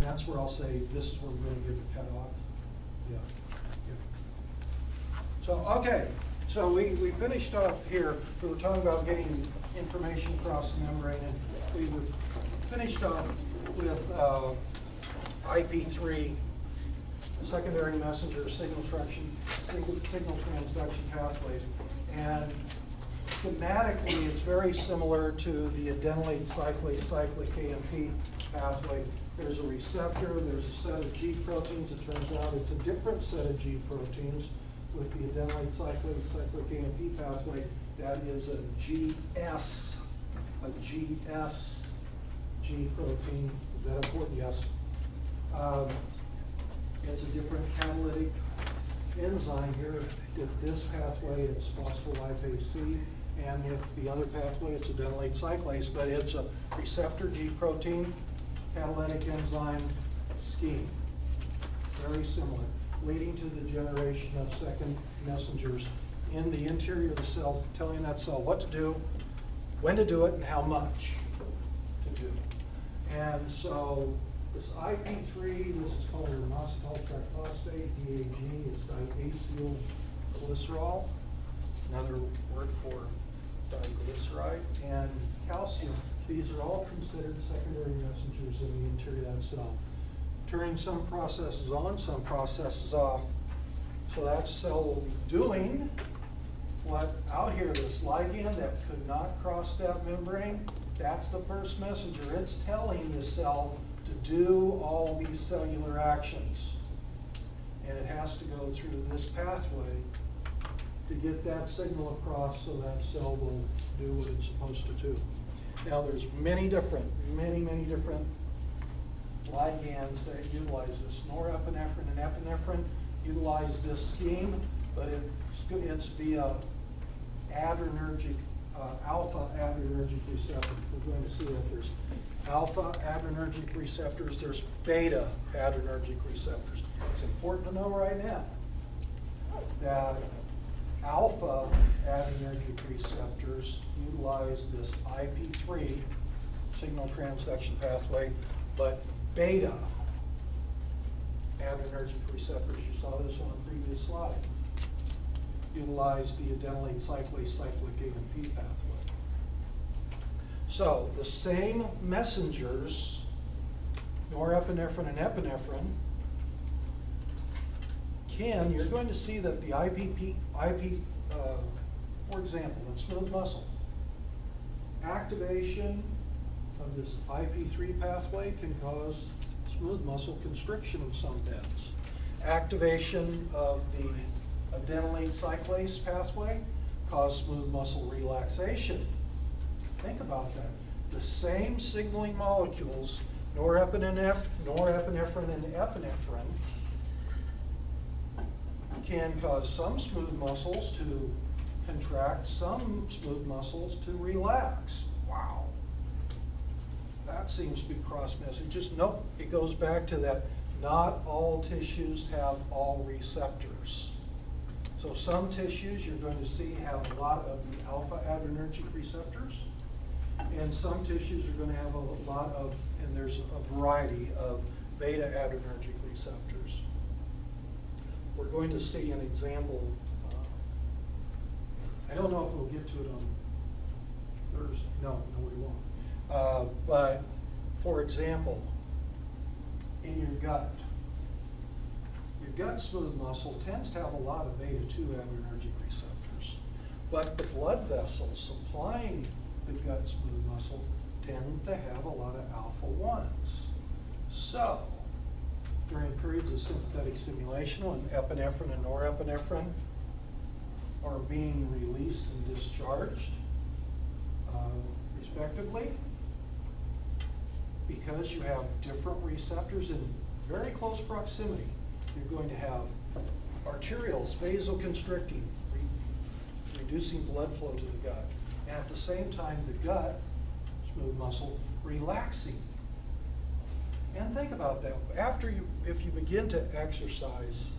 that's where I'll say, this is where we're going to give the cutoff. Yeah. So, okay, so we finished off here. We were talking about getting information across the membrane, and we were finished off with IP3, secondary messenger signal transduction pathways. And thematically, it's very similar to the adenylate cyclase cyclic AMP pathway. There's a receptor, there's a set of G proteins. It turns out it's a different set of G proteins with the adenylate cyclase cyclic AMP pathway. That is a GS G protein. Is that important? Yes. It's a different catalytic enzyme here. With this pathway, it's phospholipase C, and with the other pathway, it's adenylate cyclase, but it's a receptor G protein catalytic enzyme scheme. Very similar, leading to the generation of second messengers in the interior of the cell, telling that cell what to do, when to do it, and how much to do. And so this IP3, this is called inositol triphosphate, DAG, it's diacylglycerol, another word for diglyceride, and calcium. These are all considered secondary messengers in the interior of that cell, turning some processes on, some processes off. So that cell will be doing what out here, this ligand that could not cross that membrane, that's the first messenger. It's telling the cell to do all these cellular actions. And it has to go through this pathway to get that signal across so that cell will do what it's supposed to do. Now there's many different ligands that utilize this. Norepinephrine and epinephrine utilize this scheme, but it's via adrenergic, alpha adrenergic receptors. We're going to see that there's alpha adrenergic receptors, there's beta adrenergic receptors. It's important to know right now that alpha adrenergic receptors utilize this IP3 signal transduction pathway, but beta adrenergic receptors, you saw this on the previous slide, utilize the adenylate cyclase cyclic AMP pathway. So the same messengers, norepinephrine and epinephrine, you're going to see that the for example, in smooth muscle, activation of this IP3 pathway can cause smooth muscle constriction in some beds. Activation of the adenylate cyclase pathway cause smooth muscle relaxation. Think about that. The same signaling molecules, norepinephrine and epinephrine, can cause some smooth muscles to contract, some smooth muscles to relax. Wow. That seems to be cross messages. Nope, it goes back to that not all tissues have all receptors. So some tissues you're going to see have a lot of the alpha adrenergic receptors, and some tissues are going to have a lot of, and there's a variety of beta adrenergic receptors. We're going to see an example. I don't know if we'll get to it on Thursday. No, we won't. But for example, in your gut smooth muscle tends to have a lot of beta-2 adrenergic receptors, but the blood vessels supplying the gut smooth muscle tend to have a lot of alpha-1s. So during periods of sympathetic stimulation, when epinephrine and norepinephrine are being released and discharged, respectively, because you have different receptors in very close proximity, you're going to have arterioles vasoconstricting, reducing blood flow to the gut, and at the same time the gut, smooth muscle, relaxing. And think about that. If you begin to exercise,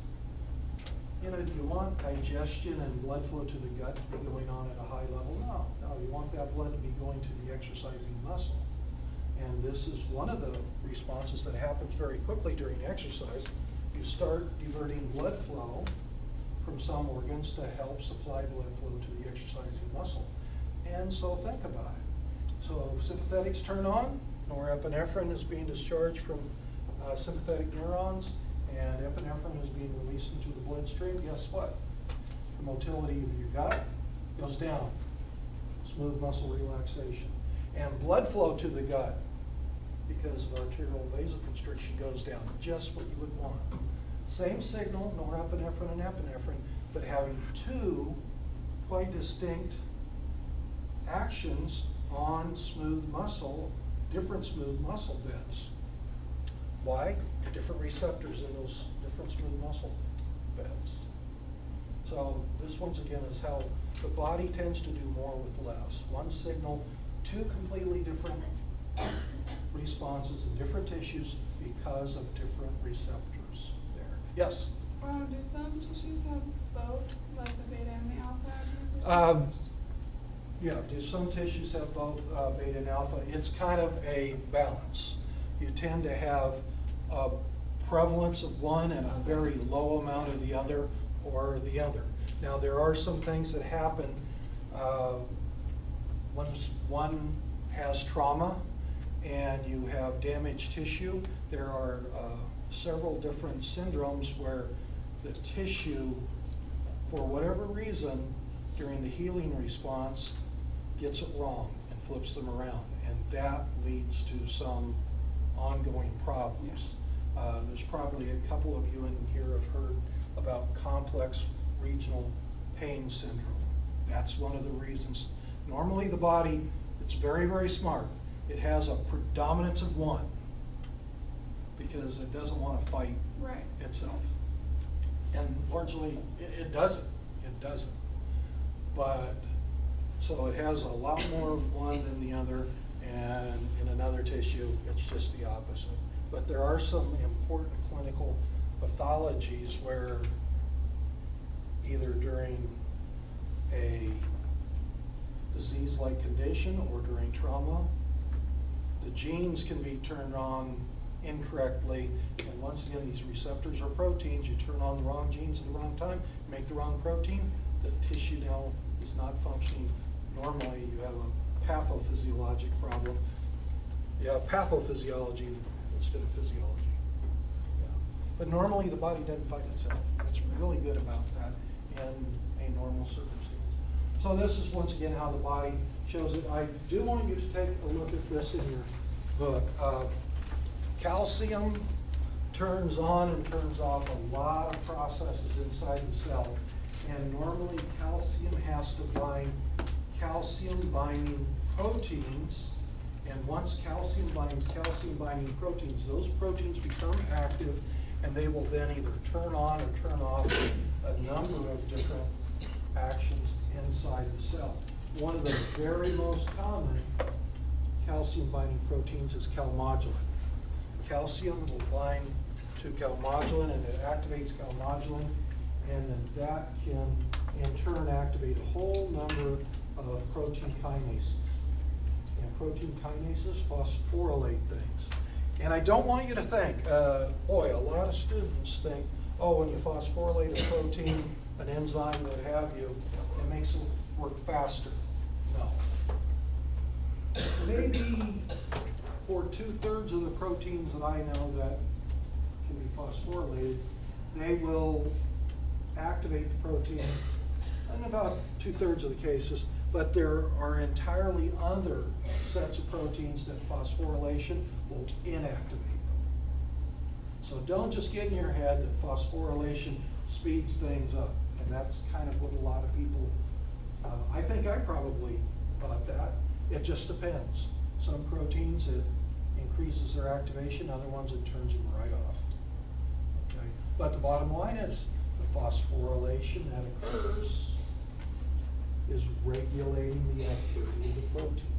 do you want digestion and blood flow to the gut to be going on at a high level? No, you want that blood to be going to the exercising muscle. And this is one of the responses that happens very quickly during exercise. You start diverting blood flow from some organs to help supply blood flow to the exercising muscle. And so think about it. So sympathetics turn on, norepinephrine is being discharged from sympathetic neurons, and epinephrine is being released into the bloodstream. Guess what? The motility of your gut goes down. Smooth muscle relaxation. And blood flow to the gut, because of arterial vasoconstriction, goes down. Just what you would want. Same signal, norepinephrine and epinephrine, but having two quite distinct actions on smooth muscle, different smooth muscle beds. Why? Different receptors in those different smooth muscle beds. So this once again is how the body tends to do more with less. One signal, two completely different responses in different tissues because of different receptors there. Yes? Do some tissues have both, like the beta and the alpha receptors? Yeah, do some tissues have both beta and alpha? It's kind of a balance. You tend to have a prevalence of one and a very low amount of the other, or the other. Now there are some things that happen when one has trauma and you have damaged tissue. There are several different syndromes where the tissue, for whatever reason, during the healing response, gets it wrong and flips them around, and that leads to some ongoing problems. There's probably a couple of you in here have heard about complex regional pain syndrome. That's one of the reasons. Normally the body, it's very, very smart. It has a predominance of one because it doesn't want to fight itself. And largely it doesn't. It doesn't. But so it has a lot more of one than the other, and in another tissue it's just the opposite. But there are some important clinical pathologies where either during a disease-like condition or during trauma, the genes can be turned on incorrectly. And once again, these receptors are proteins. You turn on the wrong genes at the wrong time, make the wrong protein, the tissue now is not functioning normally. You have a pathophysiologic problem. You have pathophysiology instead of physiology. Yeah. But normally the body doesn't fight itself. It's really good about that in a normal circumstance. So this is once again how the body shows it. I do want you to take a look at this in your book. Calcium turns on and turns off a lot of processes inside the cell. And normally calcium has to bind calcium binding proteins. And once calcium binds calcium binding proteins, those proteins become active, and they will then either turn on or turn off a number of different actions inside the cell. One of the very most common calcium binding proteins is calmodulin. Calcium will bind to calmodulin, and it activates calmodulin, and then that can in turn activate a whole number of protein kinases. And protein kinases phosphorylate things. And I don't want you to think, boy, a lot of students think, oh, when you phosphorylate a protein, an enzyme, what have you, it makes it work faster. No. Maybe for 2/3 of the proteins that I know that can be phosphorylated, they will activate the protein in about 2/3 of the cases, but there are entirely other sets of proteins that phosphorylation will inactivate. So don't just get in your head that phosphorylation speeds things up, and that's kind of what a lot of people, I think I probably thought that. It just depends. Some proteins, it increases their activation, other ones it turns them right off. Okay? But the bottom line is, the phosphorylation that occurs is regulating the activity of the protein.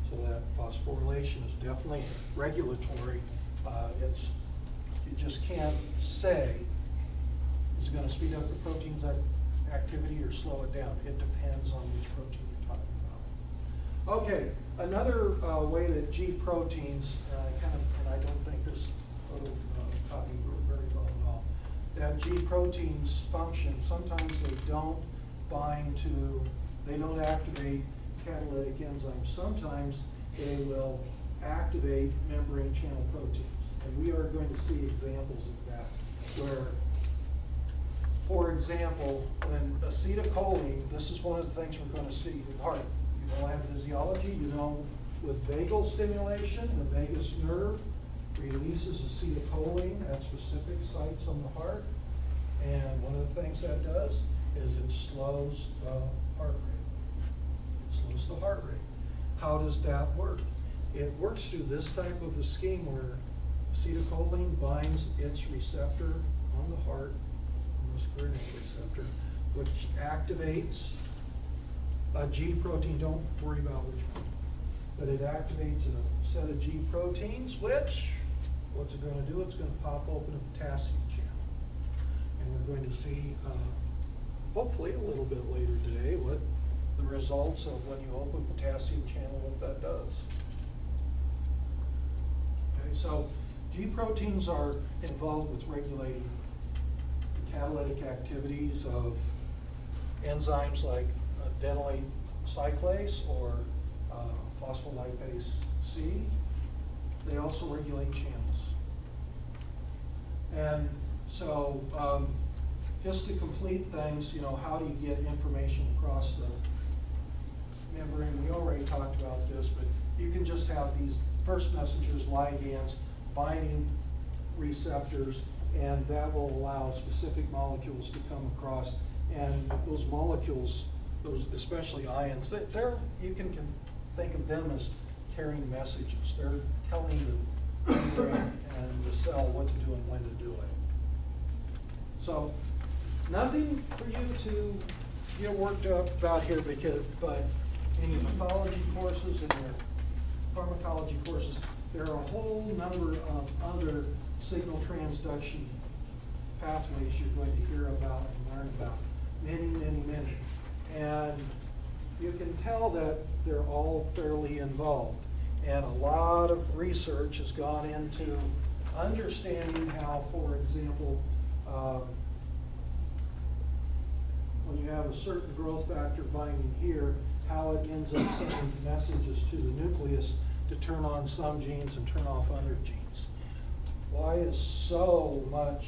So that phosphorylation is definitely regulatory. You just can't say is it going to speed up the protein's activity or slow it down. It depends on which protein you're talking Okay, another way that G proteins, and I don't think this photo copy very well at all, that G proteins function, sometimes they don't bind to, they don't activate catalytic enzymes. Sometimes they will activate membrane channel proteins. And we are going to see examples of that, where, for example, when acetylcholine, this is one of the things we're going to see in heart. You know, have physiology, you know, with vagal stimulation, the vagus nerve releases acetylcholine at specific sites on the heart. And one of the things that does is it slows the heart rate. It slows the heart rate. How does that work? It works through this type of a scheme where acetylcholine binds its receptor on the heart, muscarinic receptor, which activates a G protein. Don't worry about which one. But it activates a set of G proteins, which, what's it going to do? It's going to pop open a potassium channel. And we're going to see, hopefully a little bit later today, what the results of when you open potassium channel, what that does. Okay, so G proteins are involved with regulating the catalytic activities of enzymes like adenylate cyclase or phospholipase C. They also regulate channels. And so just to complete things, you know, how do you get information across the membrane? We already talked about this, but you can just have these first messengers, ligands, binding receptors, and that will allow specific molecules to come across. And those molecules, those especially ions, you can think of them as carrying messages. They're telling the membrane and the cell what to do and when to do it. So nothing for you to get worked up about here, but in your pathology courses and your pharmacology courses, there are a whole number of other signal transduction pathways you're going to hear about and learn about. Many, many, many. And you can tell that they're all fairly involved. And a lot of research has gone into understanding how, for example, when you have a certain growth factor binding here, how it ends up sending messages to the nucleus to turn on some genes and turn off other genes. Why is so much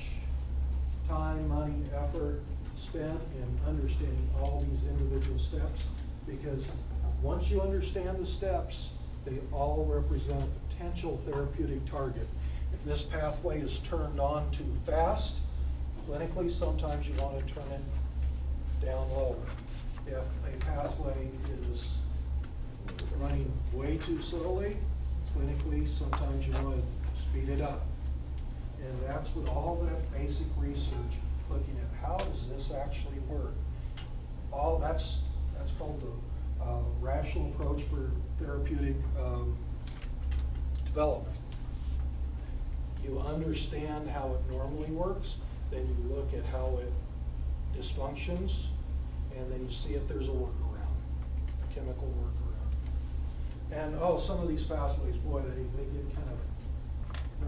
time, money, effort spent in understanding all these individual steps? Because once you understand the steps, they all represent a potential therapeutic target. If this pathway is turned on too fast, clinically, sometimes you want to turn it down lower. If a pathway is running way too slowly, clinically, sometimes you want to speed it up. And that's what all that basic research, looking at how does this actually work. All that's called the rational approach for therapeutic development. You understand how it normally works, then you look at how it dysfunctions, and then you see if there's a workaround, a chemical workaround. And some of these pathways, boy, they get kind of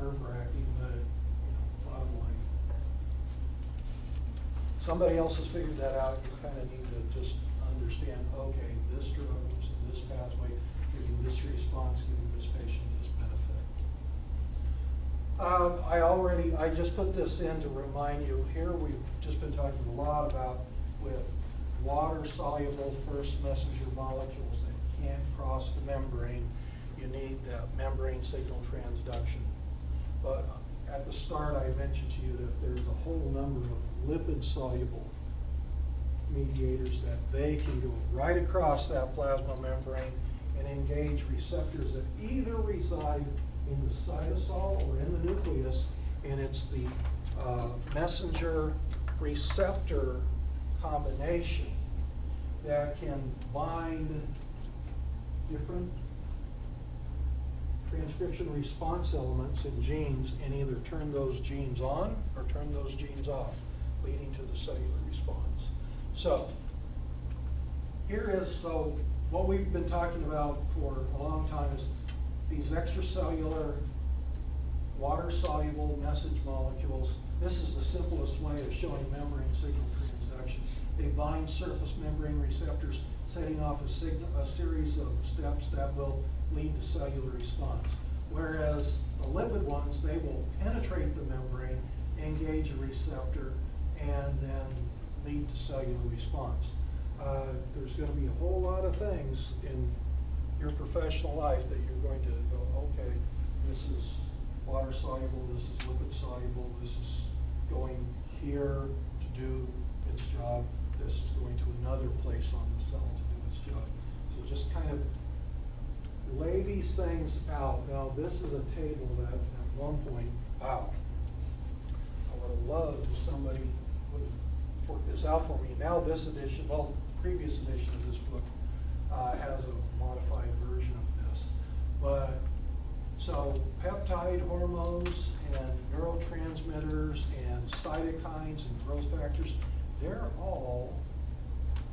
nerve-wracking, but bottom line. Somebody else has figured that out. You kind of need to just understand, okay, this drug moves in this pathway, giving this response, giving this patient this benefit. I just put this in to remind you, here we've just been talking a lot about with water-soluble first messenger molecules that can't cross the membrane. You need that membrane signal transduction. But at the start, I mentioned to you that there's a whole number of lipid-soluble mediators that they can go right across that plasma membrane and engage receptors that either reside in the cytosol or in the nucleus, and it's the messenger receptor combination that can bind different transcription response elements in genes and either turn those genes on or turn those genes off, leading to the cellular response. So here is, what we've been talking about for a long time is these extracellular water-soluble message molecules. This is the simplest way of showing membrane signal transduction. They bind surface membrane receptors, setting off a series of steps that will lead to cellular response. Whereas the lipid ones, they will penetrate the membrane, engage a receptor, and then lead to cellular response. There's going to be a whole lot of things in your professional life that you're going to go, okay, this is water soluble, this is lipid soluble, this is going here to do its job, this is going to another place on the cell to do its job. So just kind of lay these things out. Now this is a table that at one point, wow, I would have loved if somebody would have worked this out for me. Now this edition, well, previous edition of this book has a modified version of this. But so peptide hormones and neurotransmitters and cytokines and growth factors, they're all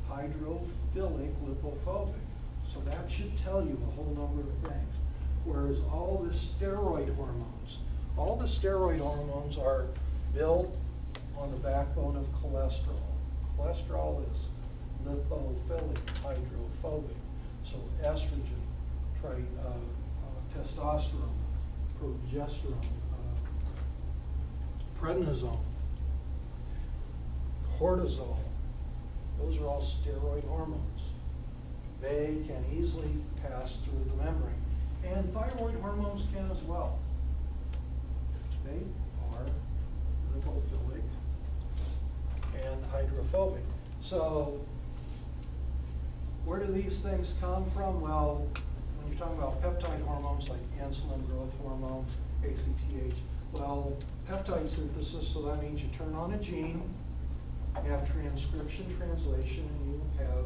hydrophilic lipophobic. So that should tell you a whole number of things. Whereas all the steroid hormones are built on the backbone of cholesterol. Cholesterol is lipophilic, hydrophobic. So estrogen, testosterone, progesterone, prednisone, cortisol, those are all steroid hormones. They can easily pass through the membrane. And thyroid hormones can as well. They are lipophilic and hydrophobic. So where do these things come from? Well, when you're talking about peptide hormones like insulin, growth hormone, ACTH, well, peptide synthesis, so that means you turn on a gene, you have transcription, translation, and you have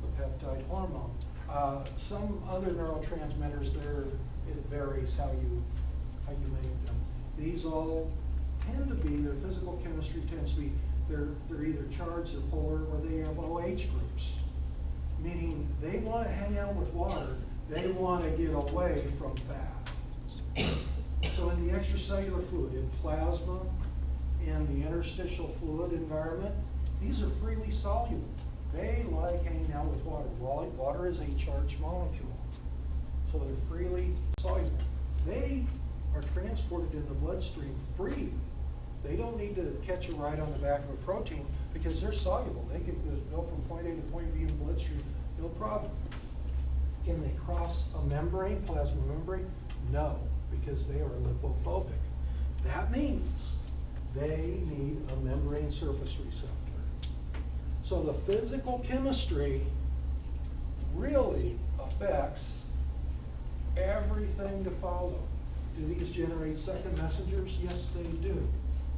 the peptide hormone. Some other neurotransmitters, it varies how you make them. These all tend to be, their physical chemistry tends to be, they're either charged or polar, or they have OH groups, meaning they want to hang out with water, they want to get away from fat. So in the extracellular fluid, in plasma, in the interstitial fluid environment, these are freely soluble. They like hanging out with water. Water is a charged molecule, so they're freely soluble. They are transported in the bloodstream freely. They don't need to catch a ride on the back of a protein because they're soluble. They can go from point A to point B in the bloodstream, no problem. Can they cross a membrane, plasma membrane? No, because they are lipophobic. That means they need a membrane surface receptor. So the physical chemistry really affects everything to follow. Do these generate second messengers? Yes, they do.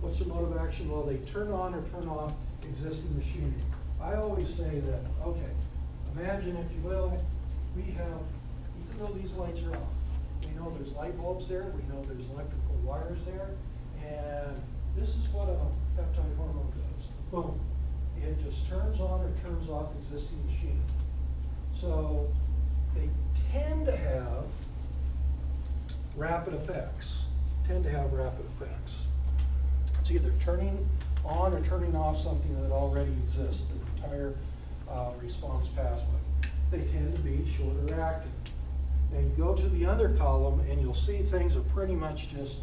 What's the mode of action? Well, they turn on or turn off existing machinery. I always say that, okay, imagine, if you will, we have, even though these lights are off, we know there's light bulbs there, we know there's electrical wires there, and this is what a peptide hormone does. Boom. It just turns on or turns off existing machinery. So they tend to have rapid effects. It's either turning on or turning off something that already exists, the entire response pathway. They tend to be shorter acting. Now you go to the other column and you'll see things are pretty much just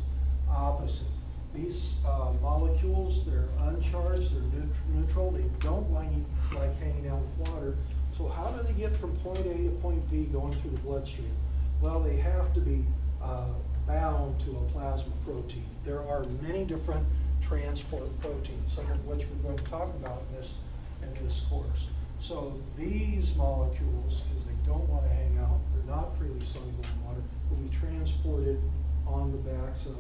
opposite. These molecules, they're uncharged, they're neutral, they don't like hanging out with water. So how do they get from point A to point B going through the bloodstream? Well, they have to be bound to a plasma protein. There are many different transport proteins, some of which we're going to talk about in this course. So these molecules, because they don't want to hang out, they're not freely soluble in water, will be transported on the backs of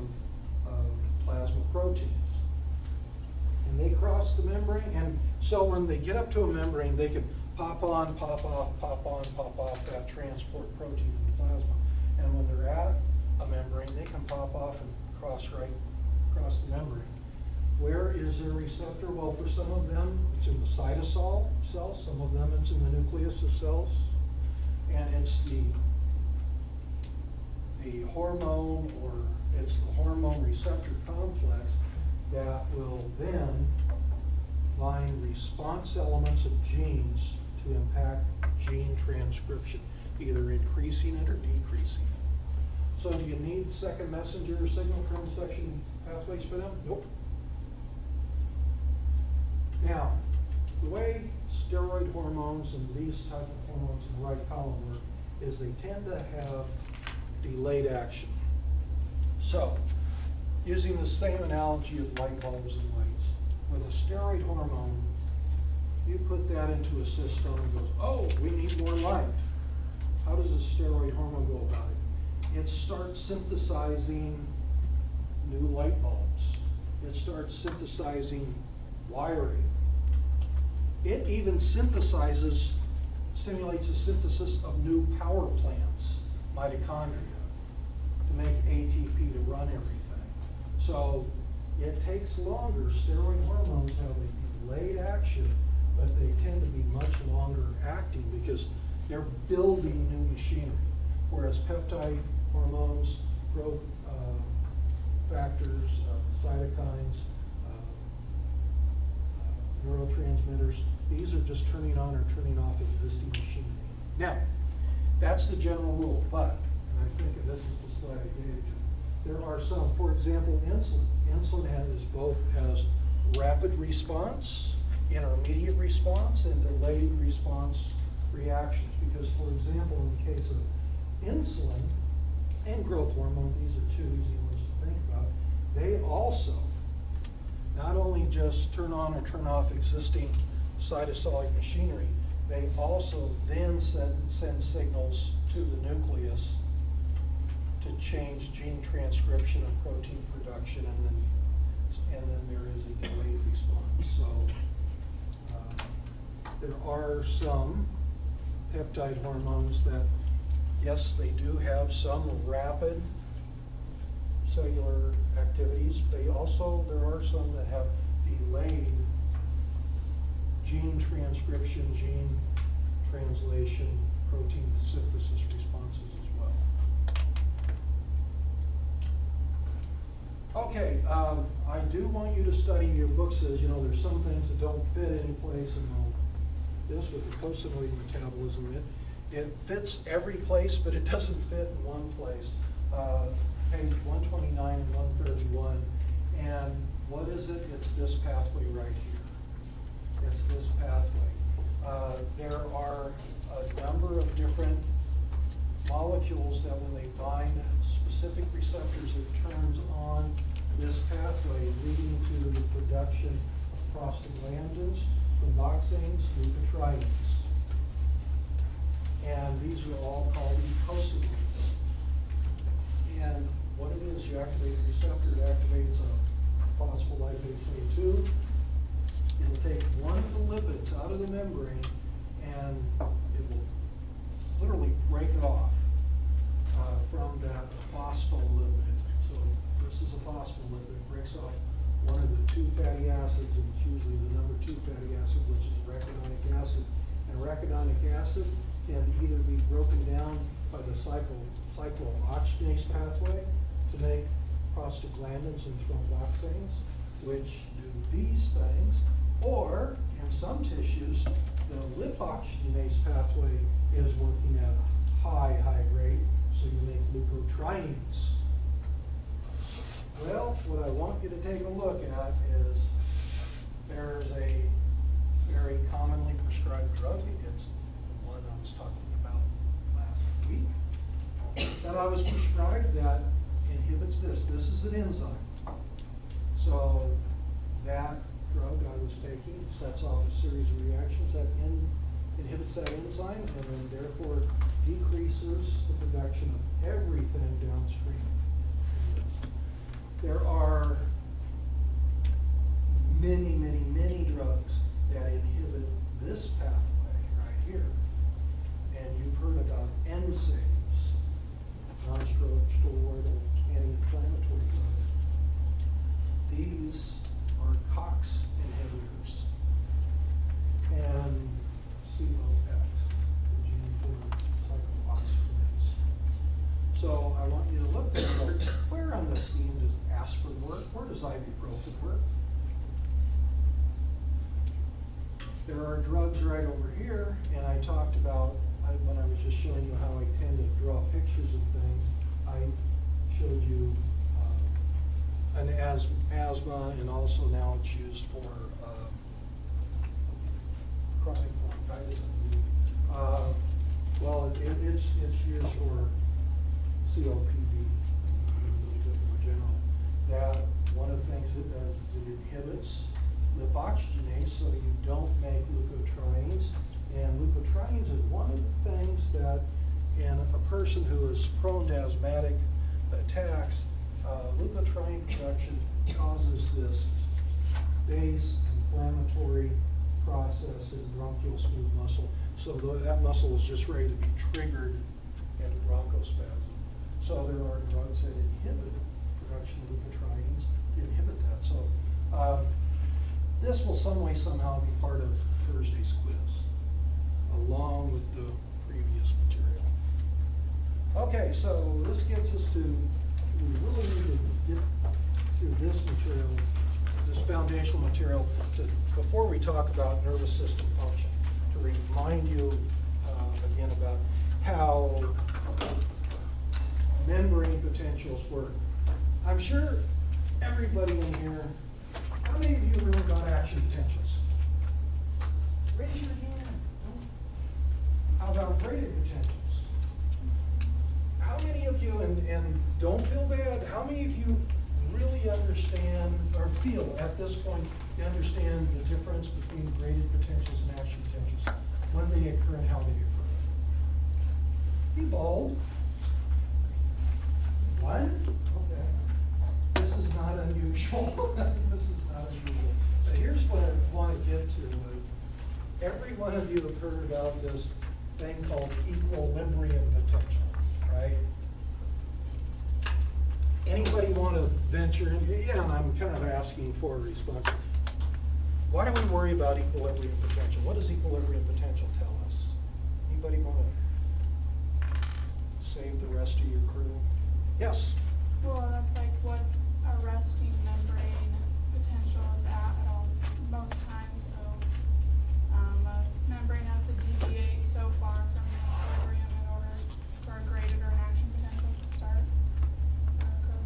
plasma proteins. And they cross the membrane, and so when they get up to a membrane, they can pop on, pop off, pop on, pop off that transport protein in the plasma. And when they're at a membrane, they can pop off and cross right across the membrane. Where is their receptor? Well, for some of them, it's in the cytosol cells. Some of them, it's in the nucleus of cells. And it's the hormone, or it's the hormone receptor complex that will then line response elements of genes to impact gene transcription, either increasing it or decreasing it. So do you need second messenger signal transduction pathways for them? Nope. Now, the way steroid hormones and these type of hormones in the right column work is they tend to have delayed action. So, using the same analogy of light bulbs and lights, with a steroid hormone, you put that into a system and it goes, oh, we need more light. How does a steroid hormone go about it? It starts synthesizing new light bulbs. It starts synthesizing wiring. It even simulates the synthesis of new power plants, mitochondria, to make ATP to run everything. So it takes longer. Steroid hormones have a delayed action, but they tend to be much longer acting because they're building new machinery. Whereas peptide hormones, growth factors, cytokines, neurotransmitters, these are just turning on or turning off existing machinery. Now, that's the general rule, but, and I think this is the slide I gave you, there are some, for example, insulin. Insulin has rapid response, intermediate response, and delayed response reactions. Because, for example, in the case of insulin and growth hormone, these are two easy ones to think about, they also not only just turn on or turn off existing cytosolic machinery, they also then send signals to the nucleus to change gene transcription and protein production, and then there is a delayed response. So there are some peptide hormones that, yes, they do have some rapid cellular activities. There are some that have delayed gene transcription, gene translation, protein synthesis responses as well. Okay, I do want you to study. Your book says, there's some things that don't fit any place, and this with the cosinoid metabolism, it fits every place, but it doesn't fit in one place. Page 129 and 131, and what is it? It's this pathway right here. It's this pathway. There are a number of different molecules that when they bind specific receptors, it turns on this pathway, leading to the production of prostaglandins, thromboxanes, leukotrienes. And these are all called eicosanoids. And what it is, you activate the receptor, it activates a phospholipase A2. It'll take one of the lipids out of the membrane, and it will literally break it off from that phospholipid. So this is a phospholipid. It breaks off one of the two fatty acids, and it's usually the number 2 fatty acid, which is arachidonic acid. And arachidonic acid can either be broken down by the cyclooxygenase pathway to make prostaglandins and thromboxanes, which do these things, or in some tissues, the lipoxygenase pathway is working at a high rate, so you make leukotrienes. Well, what I want you to take a look at is there's a very commonly prescribed drug. It's the one I was talking about last week that I was prescribed that inhibits this. This is an enzyme. So that drug I was taking sets off a series of reactions that inhibits that enzyme, and then therefore decreases the production of everything downstream. There are many drugs that inhibit this pathway right here. And you've heard about NSAIDs, non-steroidal anti-inflammatory drugs. These are COX inhibitors. And COX, the gene for So I want you to look there and go, where on the scheme does aspirin work? Where does ibuprofen work? There are drugs right over here, and I talked about, when I was just showing you how I tend to draw pictures of things, I showed you an asthma, and also now it's used for chronic bronchitis. Well, it's used for COPD, a little bit more general. That one of the things it does is it inhibits lip oxygenase, so you don't make leukotrienes. And leukotrienes is one of the things that in a person who is prone to asthmatic attacks, leukotriene production causes this base inflammatory process in bronchial smooth muscle. So that muscle is just ready to be triggered into bronchospasm. So there are drugs that inhibit production of leukotrienes, inhibit that. So this will some way somehow be part of Thursday's quiz, along with the previous material. Okay, so this gets us to, we really need to get through this material, this foundational material, before we talk about nervous system function, to remind you again about how membrane potentials work. I'm sure everybody in here, how many of you really got action potentials? Raise your hand. How about graded potentials? How many of you, and don't feel bad, how many of you really understand or feel at this point you understand the difference between graded potentials and action potentials, when they occur and how they occur? Be bold. One? Okay. This is not unusual. This is not unusual. So here's what I want to get to. Every one of you have heard about this thing called equilibrium potential, right? Anybody want to venture in? Yeah, and I'm kind of asking for a response. Why do we worry about equilibrium potential? What does equilibrium potential tell us? Anybody want to save the rest of your crew? Yes? Well, that's like what a resting membrane potential is at all, most times. So a membrane has to deviate so far from the equilibrium in order for a graded or an action potential to start or occur.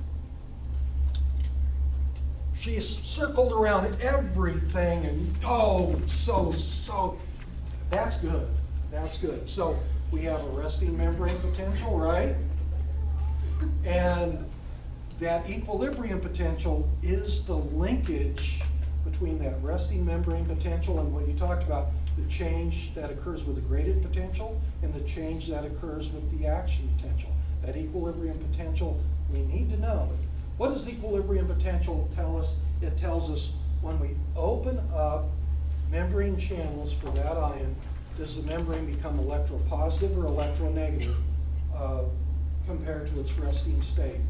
She's circled around everything, and so that's good. That's good. So we have a resting membrane potential, right? And that equilibrium potential is the linkage between that resting membrane potential and what you talked about, the change that occurs with the graded potential and the change that occurs with the action potential. That equilibrium potential, we need to know. What does equilibrium potential tell us? It tells us when we open up membrane channels for that ion, does the membrane become electropositive or electronegative compared to its resting state?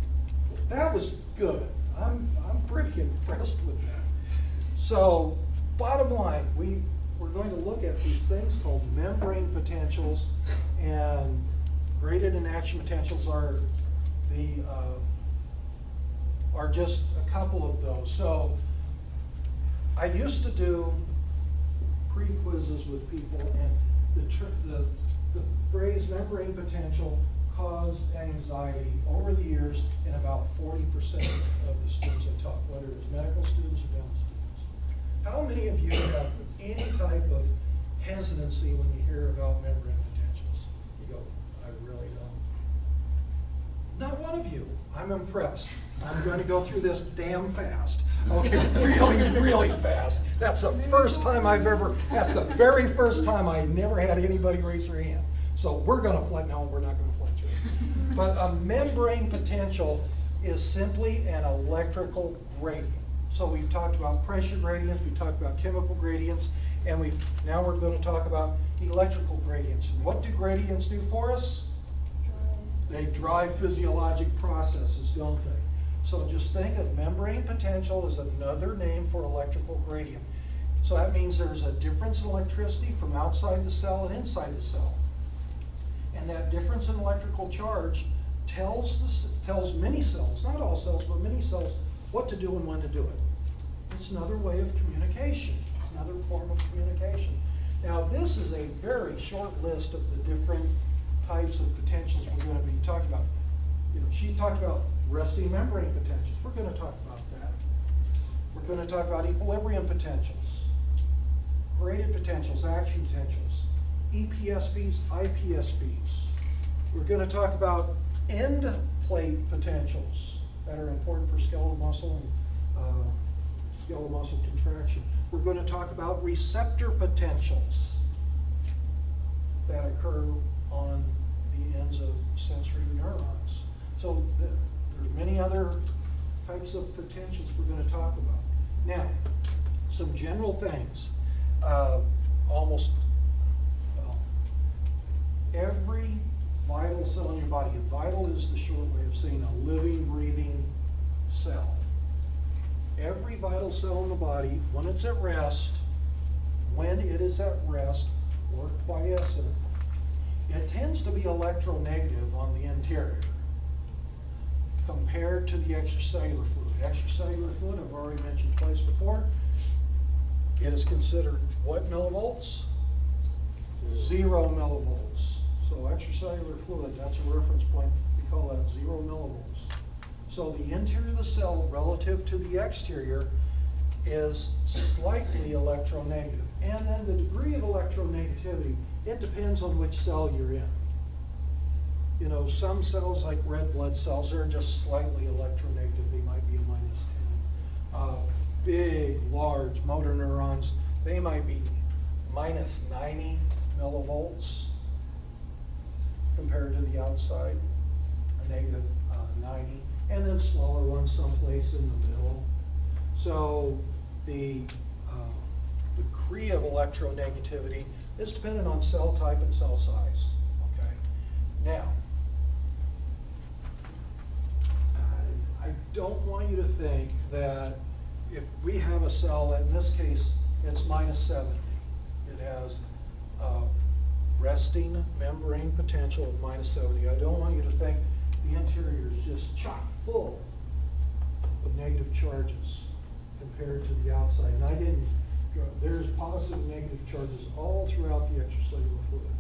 That was good. I'm pretty impressed with that. So bottom line, we're going to look at these things called membrane potentials, and graded and action potentials are just a couple of those. So I used to do pre-quizzes with people, and the phrase membrane potential caused anxiety over the years in about 40% of the students I taught, whether it was medical students or dental students. How many of you have any type of hesitancy when you hear about membrane potentials? You go, I really don't. Not one of you. I'm impressed. I'm going to go through this damn fast. Okay, really fast. That's the first time that's the very first time I never had anybody raise their hand. So we're going to fly, no, we're not going to fly through it. But a membrane potential is simply an electrical gradient. So we've talked about pressure gradients, we've talked about chemical gradients, and now we're going to talk about electrical gradients. And what do gradients do for us? They drive physiologic processes, don't they? So just think of membrane potential as another name for electrical gradient. So that means there's a difference in electricity from outside the cell and inside the cell. And that difference in electrical charge tells many cells, not all cells, but many cells, what to do and when to do it. It's another way of communication. It's another form of communication. Now, this is a very short list of the different types of potentials we're going to be talking about. You know, she talked about resting membrane potentials. We're going to talk about that. We're going to talk about equilibrium potentials, graded potentials, action potentials, EPSPs, IPSPs. We're going to talk about end plate potentials that are important for skeletal muscle and skeletal muscle contraction. We're going to talk about receptor potentials that occur on the ends of sensory neurons. So there's many other types of potentials we're going to talk about. Now, some general things. Every vital cell in your body, and vital is the short way of saying a living, breathing cell. Every vital cell in the body, when it's at rest, or quiescent, it tends to be electronegative on the interior compared to the extracellular fluid. Extracellular fluid, I've already mentioned twice before, it is considered what millivolts? 0 millivolts. So extracellular fluid, that's a reference point. We call that 0 millivolts. So the interior of the cell relative to the exterior is slightly electronegative. And then the degree of electronegativity, it depends on which cell you're in. You know, some cells like red blood cells, they're just slightly electronegative. They might be a -10. Big, large motor neurons, they might be -90 millivolts compared to the outside, a negative 90. And then smaller ones someplace in the middle. So the degree of electronegativity is dependent on cell type and cell size. Okay. Now, I don't want you to think that if we have a cell, in this case, it's -70. It has resting membrane potential of -70. I don't want you to think the interior is just chock full of negative charges compared to the outside. And I didn't, there's positive and negative charges all throughout the extracellular fluid.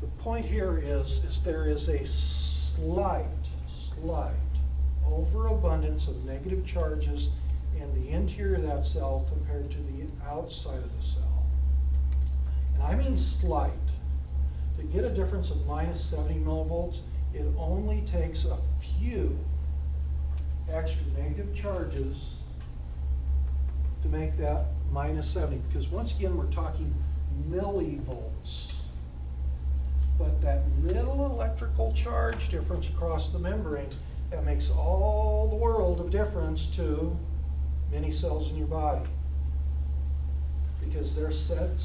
The point here is there is a slight overabundance of negative charges in the interior of that cell compared to the outside of the cell. And I mean slight. To get a difference of -70 millivolts, it only takes a few extra negative charges to make that -70. Because once again, we're talking millivolts. But that little electrical charge difference across the membrane, that makes all the world of difference to many cells in your body. Because they're set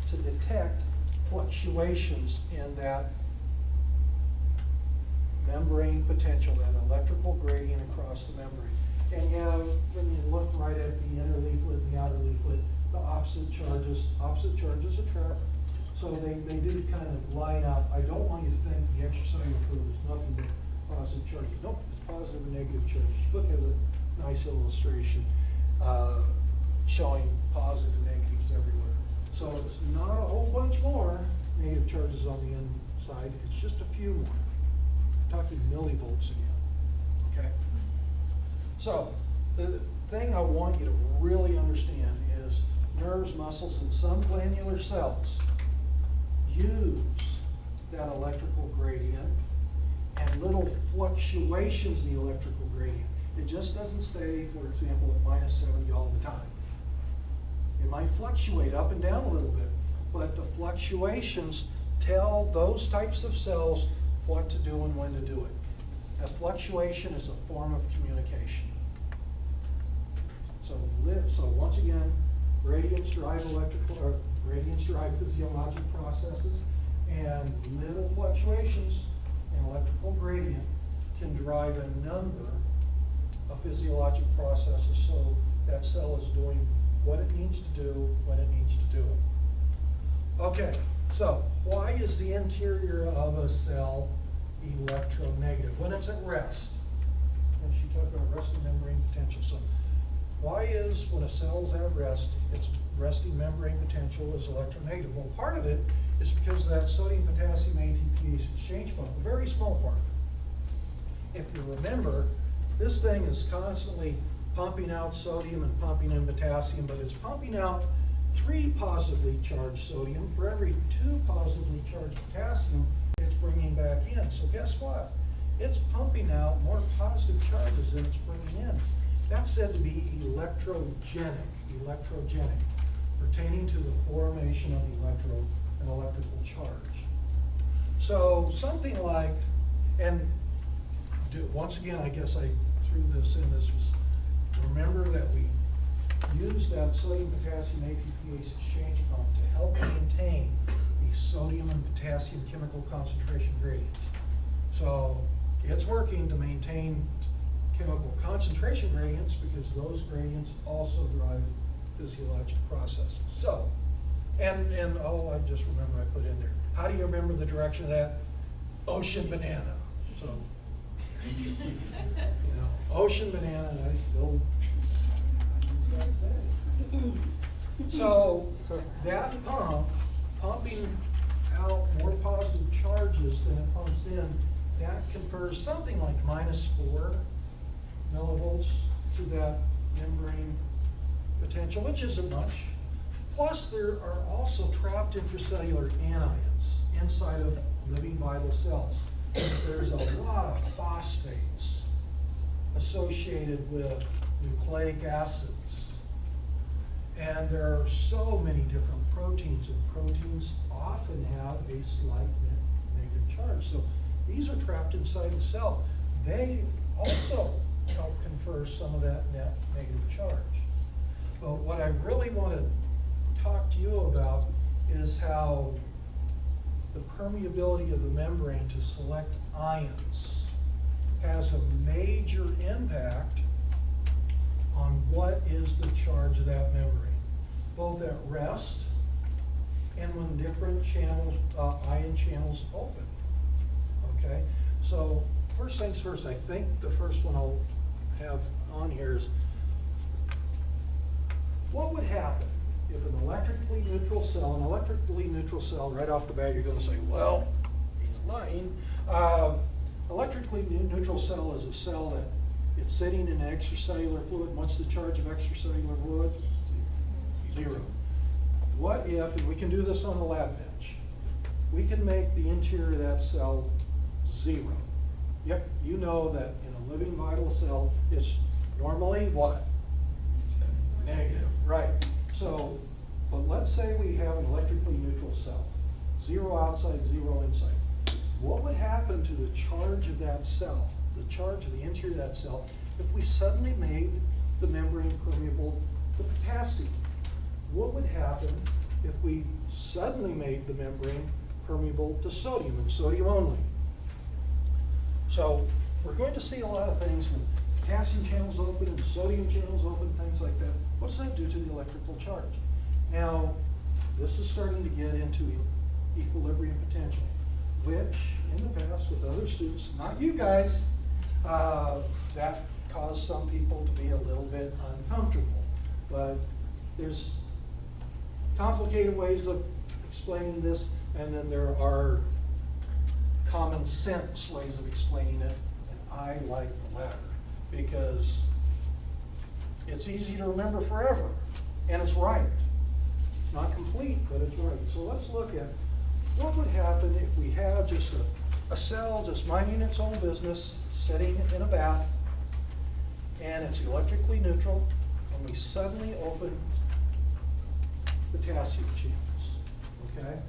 to detect fluctuations in that membrane potential, that electrical gradient across the membrane. And yeah, when you look right at the inner leaflet and the outer leaflet, the opposite charges attract. So they do kind of line up. I don't want you to think the extracellular fluid is nothing but positive charges. Nope, it's positive and negative charges. This book has a nice illustration showing positive and negatives everywhere. So it's not a whole bunch more negative charges on the inside. It's just a few more. We're talking millivolts again. Okay? So the thing I want you to really understand is nerves, muscles, and some glandular cells use that electrical gradient and little fluctuations in the electrical gradient. It just doesn't stay, for example, at -70 all the time. It might fluctuate up and down a little bit, but the fluctuations tell those types of cells what to do and when to do it. A fluctuation is a form of communication. So once again, gradients drive physiologic processes, and little fluctuations in electrical gradient can drive a number of physiologic processes so that cell is doing what it needs to do when it needs to do it. Okay, so why is the interior of a cell electronegative, when it's at rest. And she talked about resting membrane potential. So why is, when a cell's at rest, its resting membrane potential is electronegative? Well, part of it is because of that sodium potassium ATPase exchange pump, a very small part. If you remember, this thing is constantly pumping out sodium and pumping in potassium, but it's pumping out 3 positively charged sodium for every 2 positively charged potassium it's bringing back in. So guess what? It's pumping out more positive charges than it's bringing in. That's said to be electrogenic, pertaining to the formation of an electrical charge. So something like, and once again, I guess I threw this in, this was, remember that we use that sodium potassium ATPase exchange pump to help maintain the sodium and potassium chemical concentration gradients. So it's working to maintain chemical concentration gradients because those gradients also drive physiologic processes. So, and oh, I just remember I put in there. How do you remember the direction of that? Ocean banana. So, you know, ocean banana, and I still use that today. So that pump, pumping out more positive charges than it pumps in, that confers something like -4 millivolts to that membrane potential, which isn't much. Plus, there are also trapped intracellular anions inside of living vital cells. There's a lot of phosphates associated with nucleic acids. And there are so many different proteins, and proteins often have a slight negative charge. So these are trapped inside the cell. They also help confer some of that net negative charge. But what I really want to talk to you about is how the permeability of the membrane to select ions has a major impact on what is the charge of that membrane, both at rest and when different channels, ion channels open. Okay, so first things first, I think the first one I'll have on here is, what would happen if an electrically neutral cell, right off the bat, you're going to say, well, he's lying. Electrically neutral cell is a cell that it's sitting in extracellular fluid. What's the charge of extracellular fluid? 0. What if, and we can do this on the lab bench, we can make the interior of that cell 0. Yep, you know that in a living vital cell, it's normally what? Negative, right. So, but let's say we have an electrically neutral cell, 0 outside, 0 inside. What would happen to the charge of that cell, the charge of the interior of that cell, if we suddenly made the membrane permeable to potassium? What would happen if we suddenly made the membrane permeable to sodium, and sodium only? So we're going to see a lot of things when potassium channels open and sodium channels open, things like that. What does that do to the electrical charge? Now, this is starting to get into equilibrium potential, which in the past with other students, not you guys, that caused some people to be a little bit uncomfortable. But there's complicated ways of explaining this, and then there are common sense ways of explaining it, and I like the latter because it's easy to remember forever, and it's right. It's not complete, but it's right. So let's look at what would happen if we have just a cell just minding its own business, sitting in a bath, and it's electrically neutral, and we suddenly open potassium channels, okay?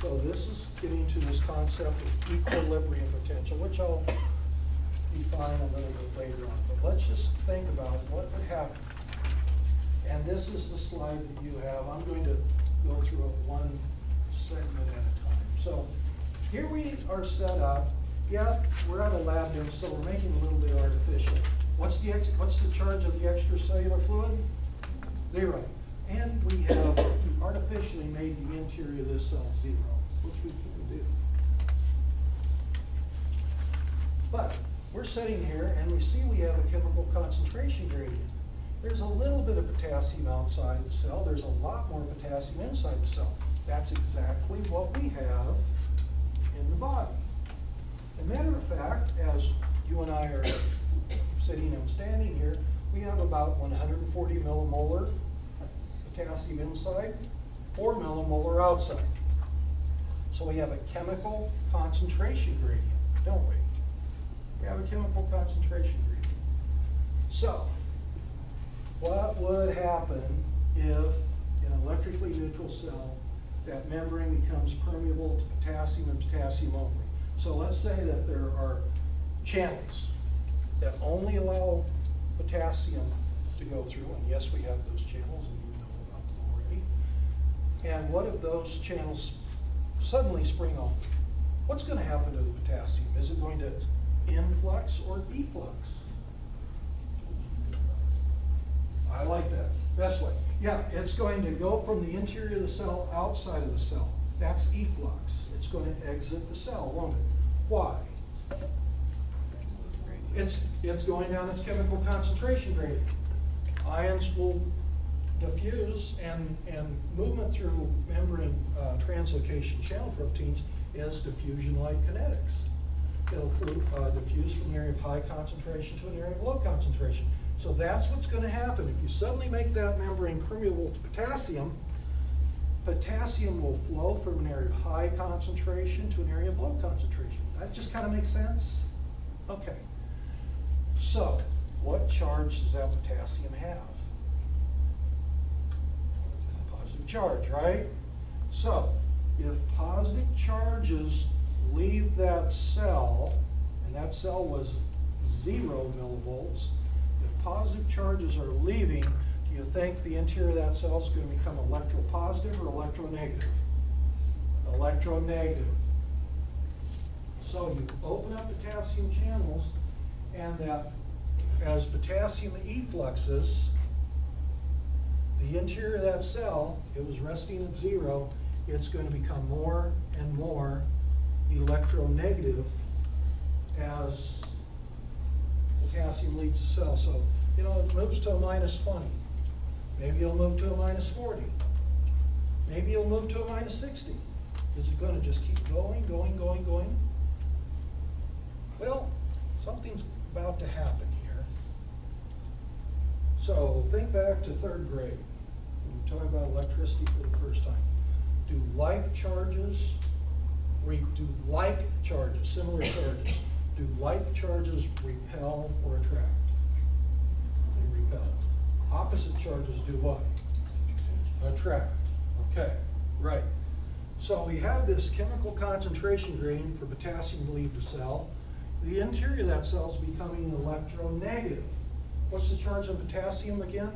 So this is getting to this concept of equilibrium potential, which I'll define a little bit later on. But let's just think about what would happen. And this is the slide that you have. I'm going to go through it one segment at a time. So here we are set up. Yeah, we're at a lab bench, so we're making a little bit artificial. What's the charge of the extracellular fluid? 0. And we have artificially made the interior of this cell 0, which we can do. But we're sitting here and we see we have a chemical concentration gradient. There's a little bit of potassium outside the cell. There's a lot more potassium inside the cell. That's exactly what we have in the body. As a matter of fact, as you and I are sitting and standing here, we have about 140 millimolar potassium inside, 4 millimolar outside. So we have a chemical concentration gradient, don't we? We have a chemical concentration gradient. So, what would happen if in an electrically neutral cell that membrane becomes permeable to potassium and potassium only? So let's say that there are channels that only allow potassium to go through, and yes, we have those channels, and you know about them already. And what if those channels suddenly spring open? What's going to happen to the potassium? Is it going to influx or efflux? I like that. Best way. Yeah, it's going to go from the interior of the cell outside of the cell. That's efflux. It's going to exit the cell, won't it? Why? It's going down its chemical concentration gradient. Ions will diffuse, and movement through membrane translocation channel proteins is diffusion-like kinetics. It'll diffuse from an area of high concentration to an area of low concentration. So that's what's going to happen. If you suddenly make that membrane permeable to potassium, potassium will flow from an area of high concentration to an area of low concentration. That just kind of makes sense? Okay. So, what charge does that potassium have? Positive charge, right? So, if positive charges leave that cell, and that cell was 0 millivolts, if positive charges are leaving, do you think the interior of that cell is going to become electropositive or electronegative? Electronegative. So you open up potassium channels, and that as potassium effluxes, the interior of that cell, it was resting at 0, it's going to become more and more electronegative as potassium leaves the cell. So, you know, it moves to a -20. Maybe it'll move to a -40. Maybe it'll move to a -60. Is it going to just keep going? Well, something's about to happen here. So think back to 3rd grade. We were talking about electricity for the first time. Do like charges, similar charges, do like charges repel or attract? They repel. Opposite charges do what? Attract. Okay, right. So we have this chemical concentration gradient for potassium to leave the cell. The interior of that cell is becoming electronegative. What's the charge on potassium again?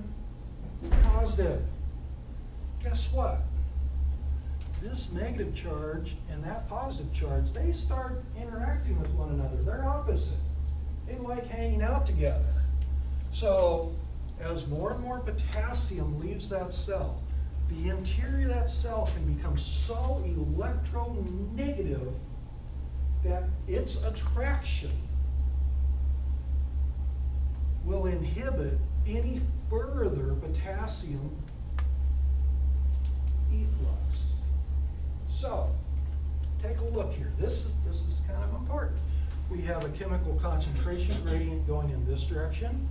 Positive. Guess what? This negative charge and that positive charge, they start interacting with one another. They're opposite. They like hanging out together. So as more and more potassium leaves that cell, the interior of that cell can become so electronegative that its attraction will inhibit any further potassium efflux. So, take a look here. This is kind of important. We have a chemical concentration gradient going in this direction.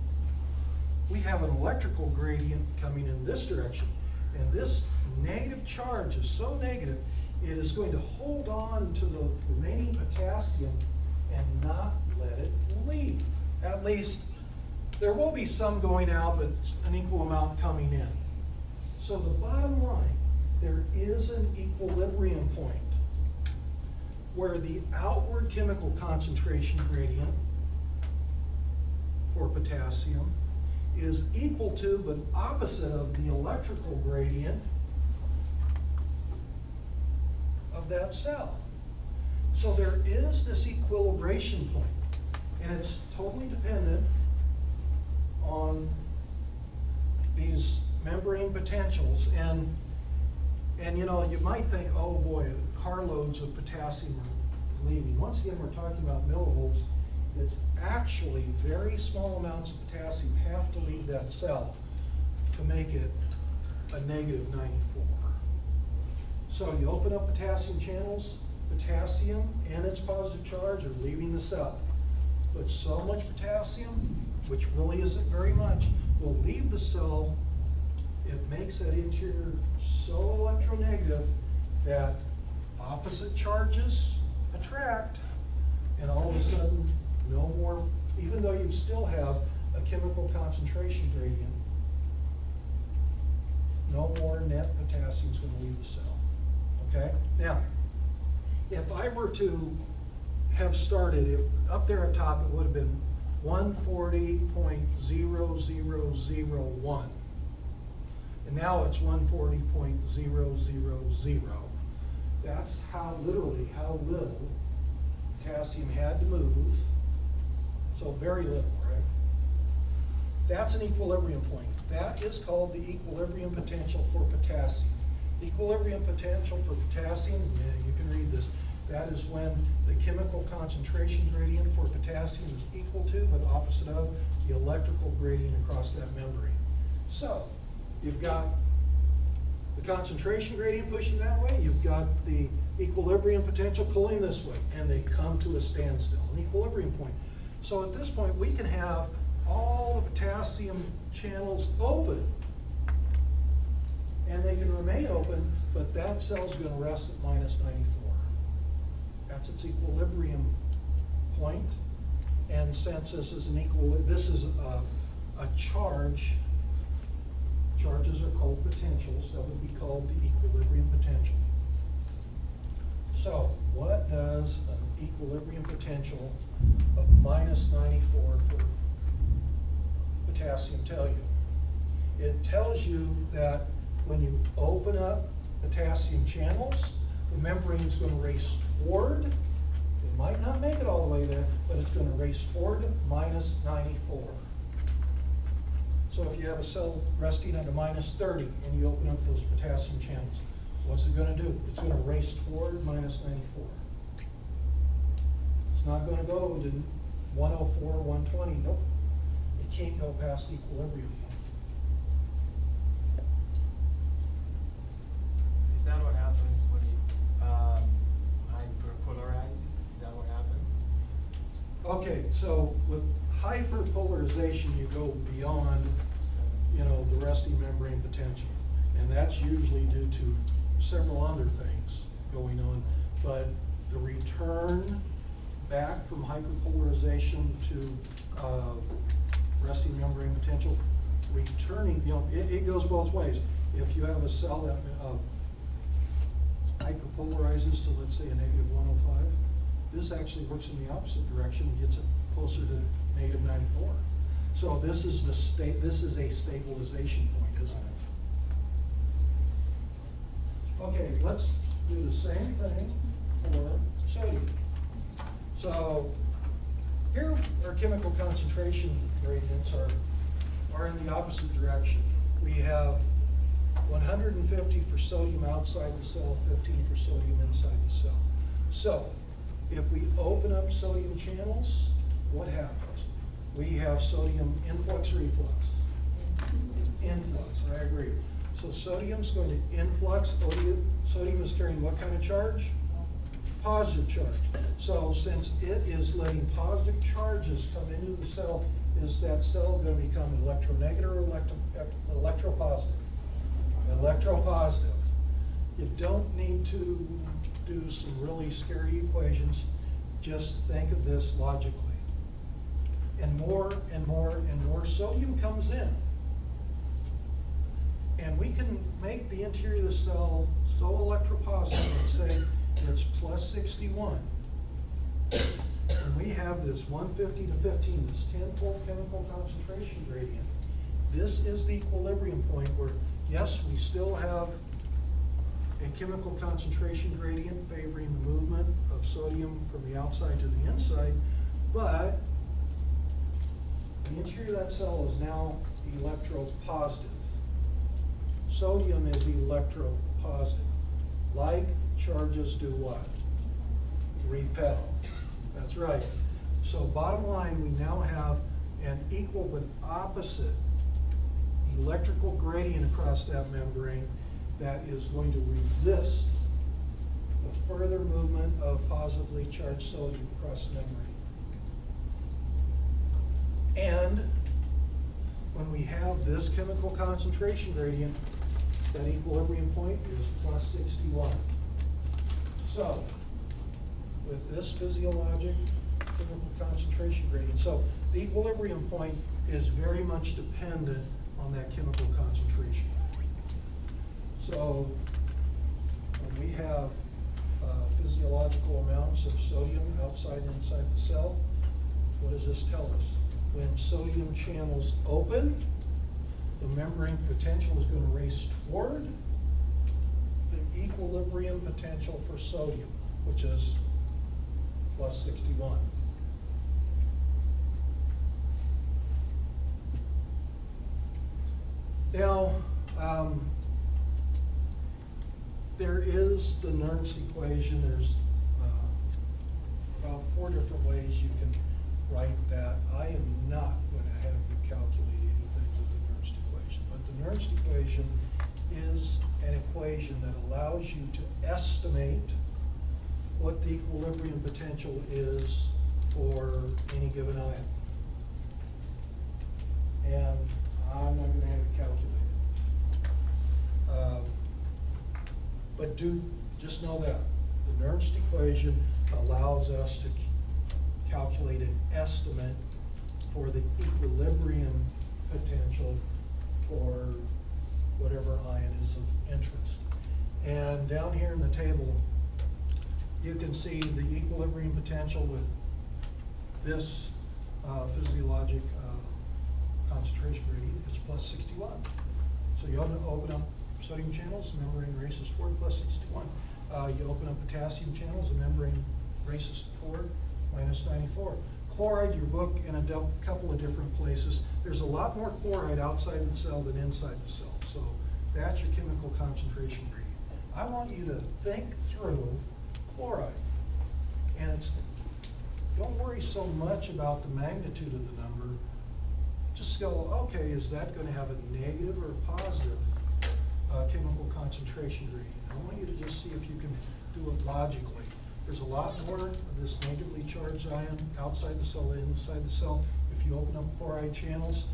We have an electrical gradient coming in this direction. And this negative charge is so negative, it is going to hold on to the remaining potassium and not let it leave. At least, there will be some going out, but an equal amount coming in. So the bottom line, there is an equilibrium point where the outward chemical concentration gradient for potassium is equal to, but opposite of, the electrical gradient of that cell. So there is this equilibration point, and it's totally dependent on these membrane potentials. And you know, you might think, oh boy, carloads of potassium are leaving. Once again, we're talking about millivolts. it's actually very small amounts of potassium have to leave that cell to make it a negative 94. So you open up potassium channels, potassium and its positive charge are leaving the cell. But so much potassium, which really isn't very much, will leave the cell. It makes that interior so electronegative that opposite charges attract, and all of a sudden, no more, even though you still have a chemical concentration gradient, no more net potassium is going to leave the cell. Okay? Now, if I were to have started it up there at top, it would have been 140.0001. And now it's 140.000. That's how literally how little potassium had to move. So very little, right? That's an equilibrium point. That is called the equilibrium potential for potassium. Equilibrium potential for potassium, yeah, you can read this. That is when the chemical concentration gradient for potassium is equal to, but opposite of, the electrical gradient across that membrane. So, you've got the concentration gradient pushing that way, you've got the equilibrium potential pulling this way, and they come to a standstill, an equilibrium point. So at this point, we can have all the potassium channels open, and they can remain open, but that cell's going to rest at minus 94. That's its equilibrium point. And since this is a charge, charges are called potentials, that would be called the equilibrium potential. So what does an equilibrium potential of minus 94 for potassium tell you? It tells you that when you open up potassium channels, the membrane is going to race toward, it might not make it all the way there, but it's going to race toward minus 94. So if you have a cell resting at a minus 30 and you open up those potassium channels, what's it going to do? It's going to race toward minus 94. It's not going to go to 104, 120, nope. It can't go past the equilibrium point. Is that what happens when it hyperpolarizes? Is that what happens? Okay, so with hyperpolarization, you go beyond, the resting membrane potential. And that's usually due to several other things going on. But the return back from hyperpolarization to resting membrane potential, returning, it goes both ways. If you have a cell that hyperpolarizes to, let's say, a negative 105, this actually works in the opposite direction and gets it closer to negative 94. So this is a stabilization point, isn't it? Okay, let's do the same thing for sodium. So here our chemical concentration gradients are in the opposite direction. We have 150 for sodium outside the cell, 15 for sodium inside the cell. So if we open up sodium channels, what happens? We have sodium influx or efflux? Influx, I agree. So sodium's going to influx. Sodium is carrying what kind of charge? Positive charge. So since it is letting positive charges come into the cell, is that cell going to become electronegative or electropositive? Electropositive. You don't need to do some really scary equations. Just think of this logically. And more and more and more sodium comes in. And we can make the interior of the cell so electropositive and say it's plus 61. And we have this 150 to 15, this 10-fold chemical concentration gradient. This is the equilibrium point where, yes, we still have a chemical concentration gradient favoring the movement of sodium from the outside to the inside, but the interior of that cell is now electropositive. Sodium is electropositive. Like charges do what? Repel. That's right. So bottom line, we now have an equal but opposite electrical gradient across that membrane that is going to resist the further movement of positively charged sodium across the membrane. And when we have this chemical concentration gradient, that equilibrium point is plus 61. So, with this physiologic chemical concentration gradient, so the equilibrium point is very much dependent on that chemical concentration. So, when we have physiological amounts of sodium outside and inside the cell, what does this tell us? When sodium channels open, the membrane potential is going to race toward the equilibrium potential for sodium, which is plus 61. Now, there is the Nernst equation. There's about 4 different ways you can write that. I am not going to have you calculate anything with the Nernst equation, but the Nernst equation is an equation that allows you to estimate what the equilibrium potential is for any given ion. And I'm not going to have it calculated. But just know that the Nernst equation allows us to calculate an estimate for the equilibrium potential for whatever ion is of interest. And down here in the table, you can see the equilibrium potential with this physiologic concentration gradient is plus 61. So you open up sodium channels, the membrane races toward plus 61. You open up potassium channels, the membrane races toward minus 94. Chloride, your book in a couple of different places. There's a lot more chloride outside the cell than inside the cell. So that's your chemical concentration gradient. I want you to think through chloride. And don't worry so much about the magnitude of the number. Just go, okay, is that going to have a negative or a positive chemical concentration gradient? I want you to just see if you can do it logically. There's a lot more of this negatively charged ion outside the cell than inside the cell. If you open up chloride channels,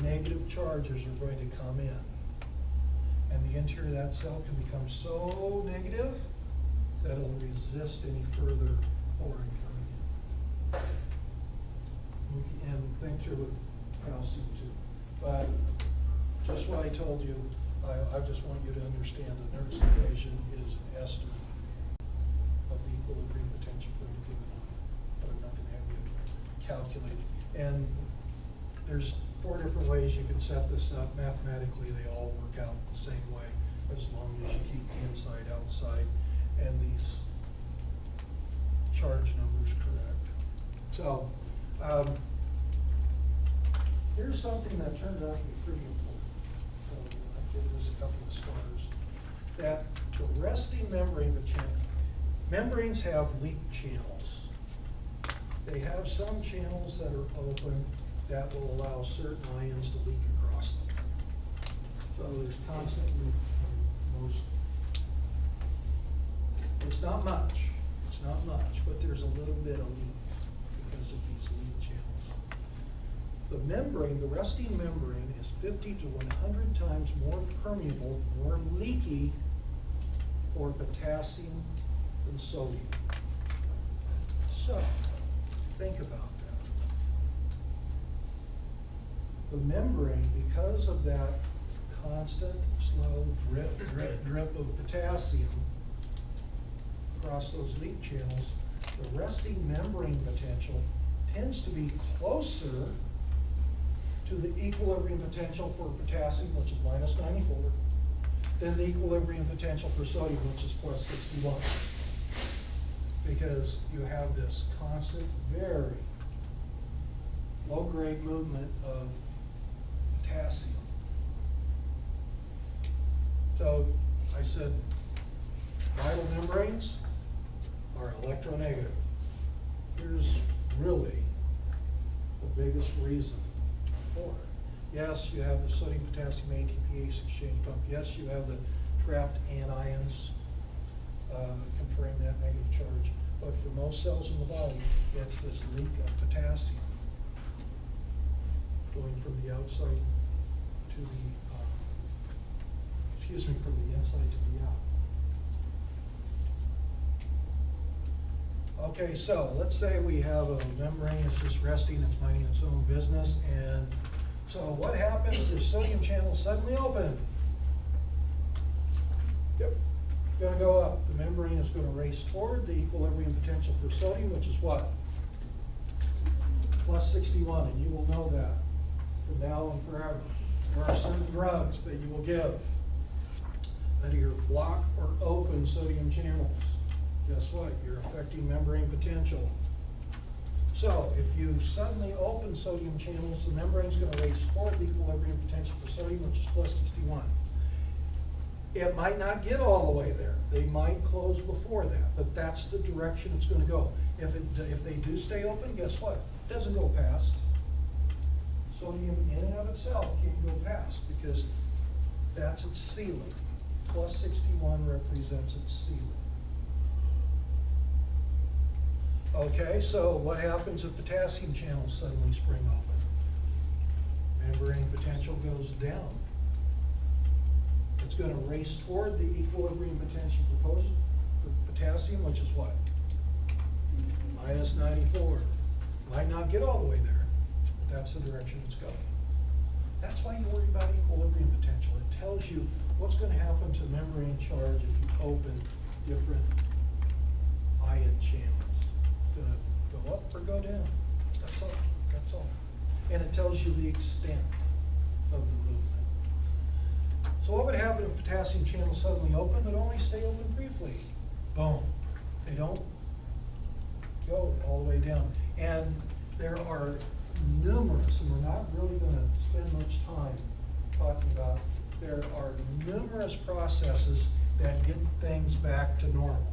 negative charges are going to come in. And the interior of that cell can become so negative that it'll resist any further chlorine coming in. And think through with calcium too. But just what I told you, I just want you to understand the Nernst equation is an estimate of the equilibrium potential for any given ion. But I'm not going to have you calculate. And there's 4 different ways you can set this up. Mathematically, they all work out the same way, as long as you keep the inside outside and these charge numbers correct. So, here's something that turned out to be pretty important. So I'll give this a couple of stars. That the resting membrane membranes have leak channels. They have some channels that are open that will allow certain ions to leak across them. So there's constant leak on most. It's not much, but there's a little bit of leak because of these leak channels. The membrane, the resting membrane, is 50 to 100 times more permeable, more leaky for potassium than sodium. So, think about that. The membrane, because of that constant, slow drip of potassium across those leak channels, the resting membrane potential tends to be closer to the equilibrium potential for potassium, which is minus 94, than the equilibrium potential for sodium, which is plus 61. Because you have this constant, very low-grade movement of potassium. So I said vital membranes are electronegative. Here's really the biggest reason for it. Yes, you have the sodium potassium ATPase exchange pump. Yes, you have the trapped anions conferring that negative charge. But for most cells in the body, it's this leak of potassium going from the outside to the, from the inside to the out. Okay, so let's say we have a membrane that's just resting, it's minding its own business, and so what happens if sodium channels suddenly open? Yep. It's going to go up. The membrane is going to race toward the equilibrium potential for sodium, which is what? Plus 61, and you will know that from now and forever. There are certain drugs that you will give that either block or open sodium channels. Guess what? You're affecting membrane potential. So if you suddenly open sodium channels, the membrane is going to race toward the equilibrium potential for sodium, which is plus 61. It might not get all the way there. They might close before that, but that's the direction it's going to go. If they do stay open, guess what? It doesn't go past. Sodium in and of itself can't go past because that's its ceiling. Plus 61 represents its ceiling. Okay, so what happens if potassium channels suddenly spring open? Membrane potential goes down. It's going to race toward the equilibrium potential for potassium, which is what? Minus 94. Might not get all the way there, but that's the direction it's going. That's why you worry about equilibrium potential. It tells you what's going to happen to membrane charge if you open different ion channels. It's going to go up or go down. That's all. That's all. And it tells you the extent of the movement. So what would happen if potassium channels suddenly open, but only stay open briefly? Boom. They don't go all the way down. And there are numerous, and we're not really going to spend much time talking about, there are numerous processes that get things back to normal.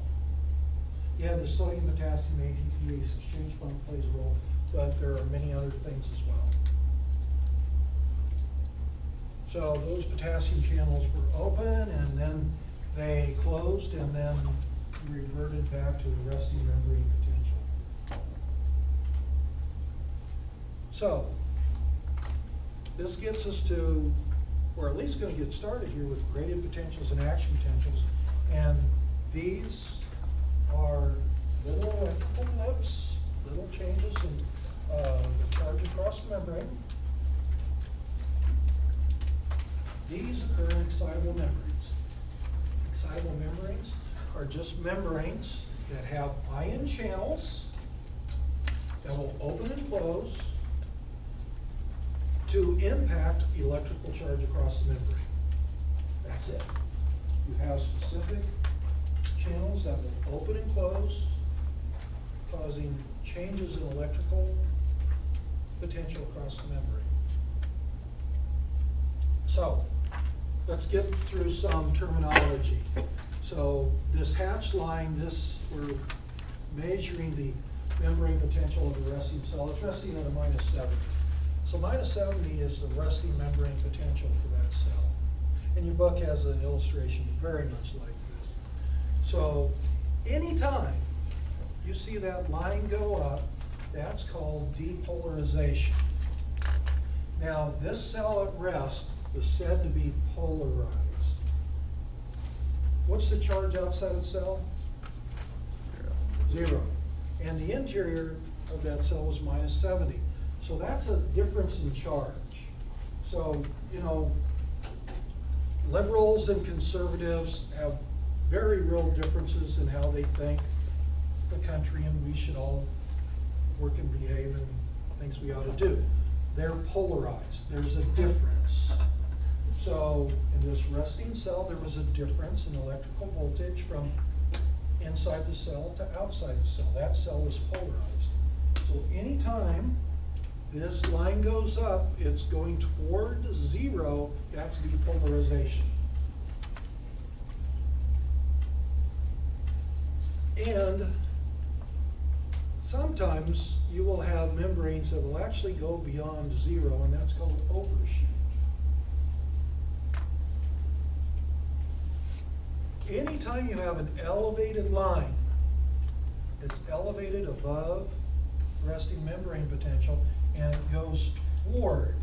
Yeah, the sodium potassium ATPase exchange pump plays a role, but there are many other things as well. So those potassium channels were open, and then they closed, and then reverted back to the resting membrane potential. So this gets us to, we're at least going to get started here with gradient potentials and action potentials, and these are little electrical blips, little changes in the charge across the membrane. These occur in excitable membranes. Excitable membranes are just membranes that have ion channels that will open and close to impact electrical charge across the membrane. That's it. You have specific channels that will open and close, causing changes in electrical potential across the membrane. So let's get through some terminology. So this hatch line, we're measuring the membrane potential of the resting cell. It's resting at a minus 70. So minus 70 is the resting membrane potential for that cell. And your book has an illustration very much like this. So anytime you see that line go up, that's called depolarization. Now this cell at rest is said to be polarized. What's the charge outside of the cell? 0. And the interior of that cell was minus 70. So that's a difference in charge. So, you know, liberals and conservatives have very real differences in how they think the country and we should all work and behave and things we ought to do. They're polarized. There's a difference. So in this resting cell, there was a difference in electrical voltage from inside the cell to outside the cell. That cell is polarized. So anytime this line goes up, it's going toward 0. That's depolarization. And Sometimes you will have membranes that will actually go beyond zero, and that's called overshoot. Anytime you have an elevated line, it's elevated above resting membrane potential, and it goes toward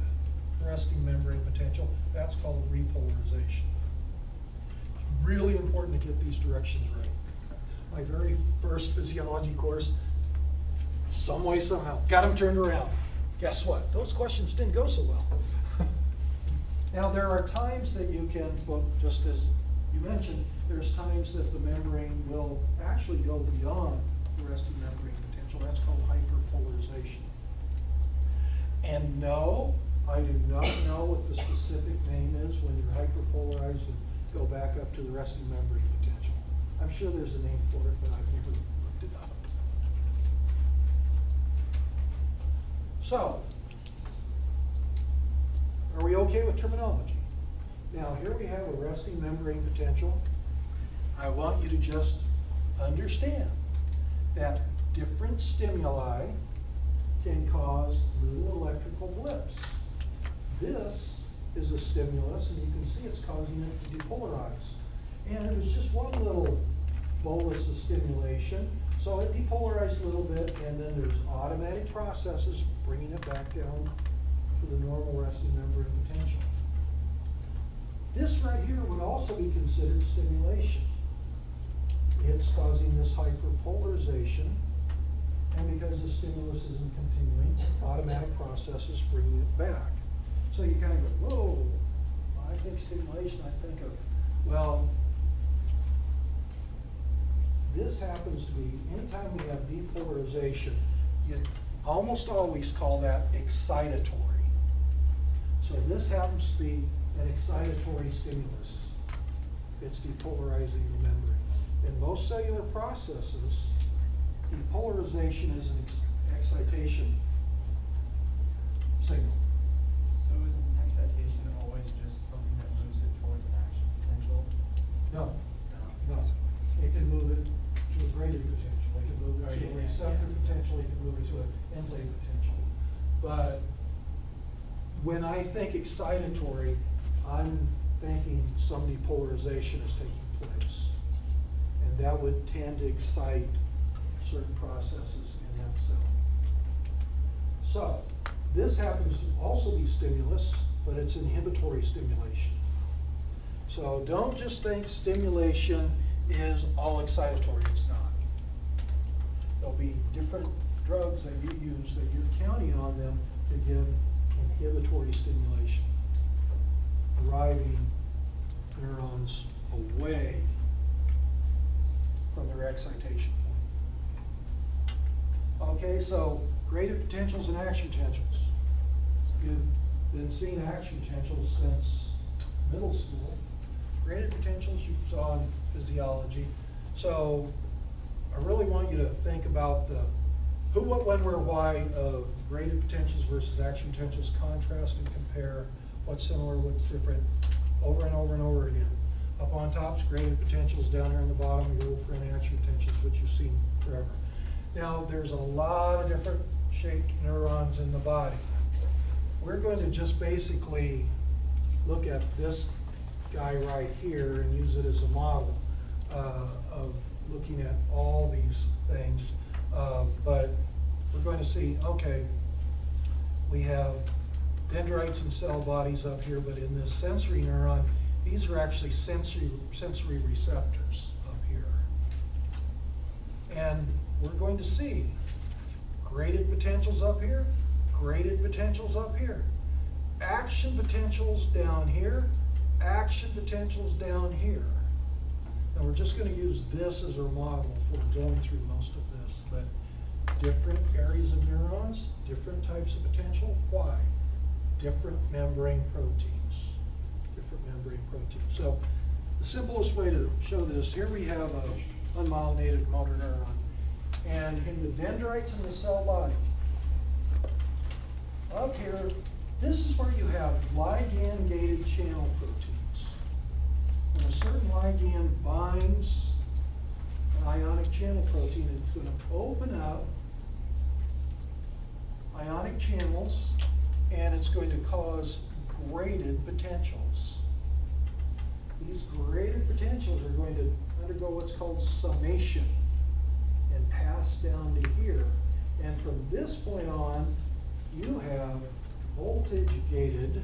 resting membrane potential, that's called repolarization. It's really important to get these directions right. My very first physiology course, some way, somehow, got them turned around. Guess what? Those questions didn't go so well. Now, there are times that you can, well, just as you mentioned, there's times that the membrane will actually go beyond the resting membrane potential. That's called hyperpolarization. And no, I do not know what the specific name is when you're hyperpolarized and go back up to the resting membrane potential. I'm sure there's a name for it, but I've never looked it up. So, are we okay with terminology? Now, here we have a resting membrane potential. I want you to just understand that different stimuli can cause little electrical blips. This is a stimulus, and you can see it's causing it to depolarize. And it was just one little bolus of stimulation, so it depolarized a little bit, and then there's automatic processes bringing it back down to the normal resting membrane potential. This right here would also be considered stimulation. It's causing this hyperpolarization, and because the stimulus isn't continuing, automatic processes bringing it back. So you kind of go, whoa, when I think stimulation, I think of, well, this happens to be, anytime we have depolarization, you almost always call that excitatory. So this happens to be an excitatory stimulus. It's depolarizing the membrane. In most cellular processes, depolarization is an excitation signal. So isn't excitation always just something that moves it towards an action potential? No, No. no. It can move it to a greater potential. It can move it to a receptor potential. It can move it to an endplate potential. But when I think excitatory, I'm thinking some depolarization is taking place. And that would tend to excite certain processes in that cell. So, this happens to also be stimulus, but it's inhibitory stimulation. So don't just think stimulation is all excitatory. It's not. There'll be different drugs that you use that you're counting on them to give inhibitory stimulation, driving neurons away from their excitation point. Okay, so graded potentials and action potentials. You've been seeing action potentials since middle school. Graded potentials you saw in physiology. So I really want you to think about the who, what, when, where, why of graded potentials versus action potentials, contrast and compare what's similar, what's different, over and over and over again. Up on top's graded potentials, down here on the bottom, your for action potentials, which you've seen forever. Now, there's a lot of different shaped neurons in the body. We're going to just basically look at this guy right here and use it as a model of looking at all these things. But we're going to see, okay, we have dendrites and cell bodies up here, but in this sensory neuron, these are actually sensory receptors up here. And we're going to see graded potentials up here, graded potentials up here, action potentials down here, action potentials down here. And we're just going to use this as our model for going through most of this, but different areas of neurons, different types of potential. Why? Different membrane proteins. Different membrane proteins. So the simplest way to show this, here we have a unmyelinated motor neuron. And in the dendrites in the cell body, up here, this is where you have ligand-gated channel proteins. When a certain ligand binds an ionic channel protein, it's going to open up ionic channels, and it's going to cause graded potentials. These graded potentials are going to undergo what's called summation and pass down to here. And from this point on, you have voltage-gated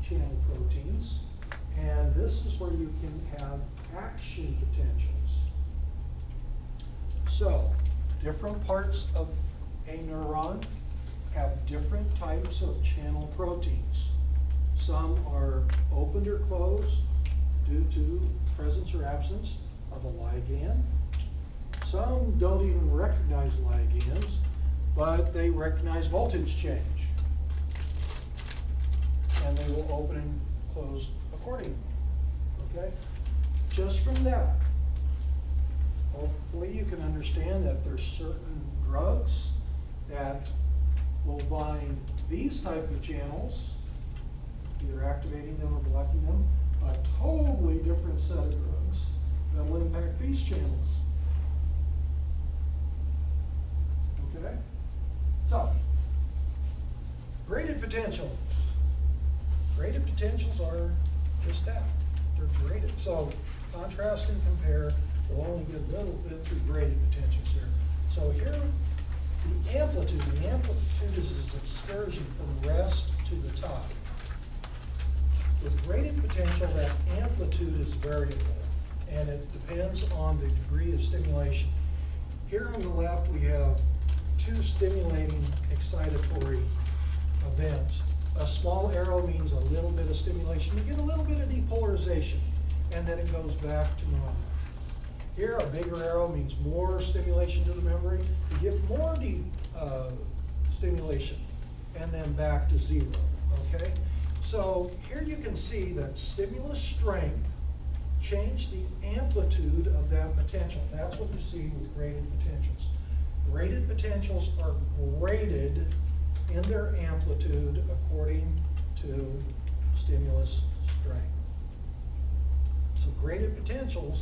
channel proteins, and this is where you can have action potentials. So, different parts of a neuron have different types of channel proteins. Some are opened or closed due to presence or absence of a ligand. Some don't even recognize ligands, but they recognize voltage change. And they will open and close accordingly, okay? Just from that, hopefully you can understand that there's certain drugs that will bind these type of channels, either activating them or blocking them, a totally different set of drugs that will impact these channels. Okay? So, graded potentials. Graded potentials are just that. They're graded. So, contrast and compare. We'll only get a little bit through graded potentials here. So here, the amplitude is this excursion from rest to the top. With graded potential, that amplitude is variable, and it depends on the degree of stimulation. Here on the left, we have two stimulating excitatory events. A small arrow means a little bit of stimulation. You get a little bit of depolarization, and then it goes back to normal. Here, a bigger arrow means more stimulation to the membrane. You get more stimulation, and then back to zero, okay? So here you can see that stimulus strength changed the amplitude of that potential. That's what you see with graded potentials. Graded potentials are graded in their amplitude according to stimulus strength. So graded potentials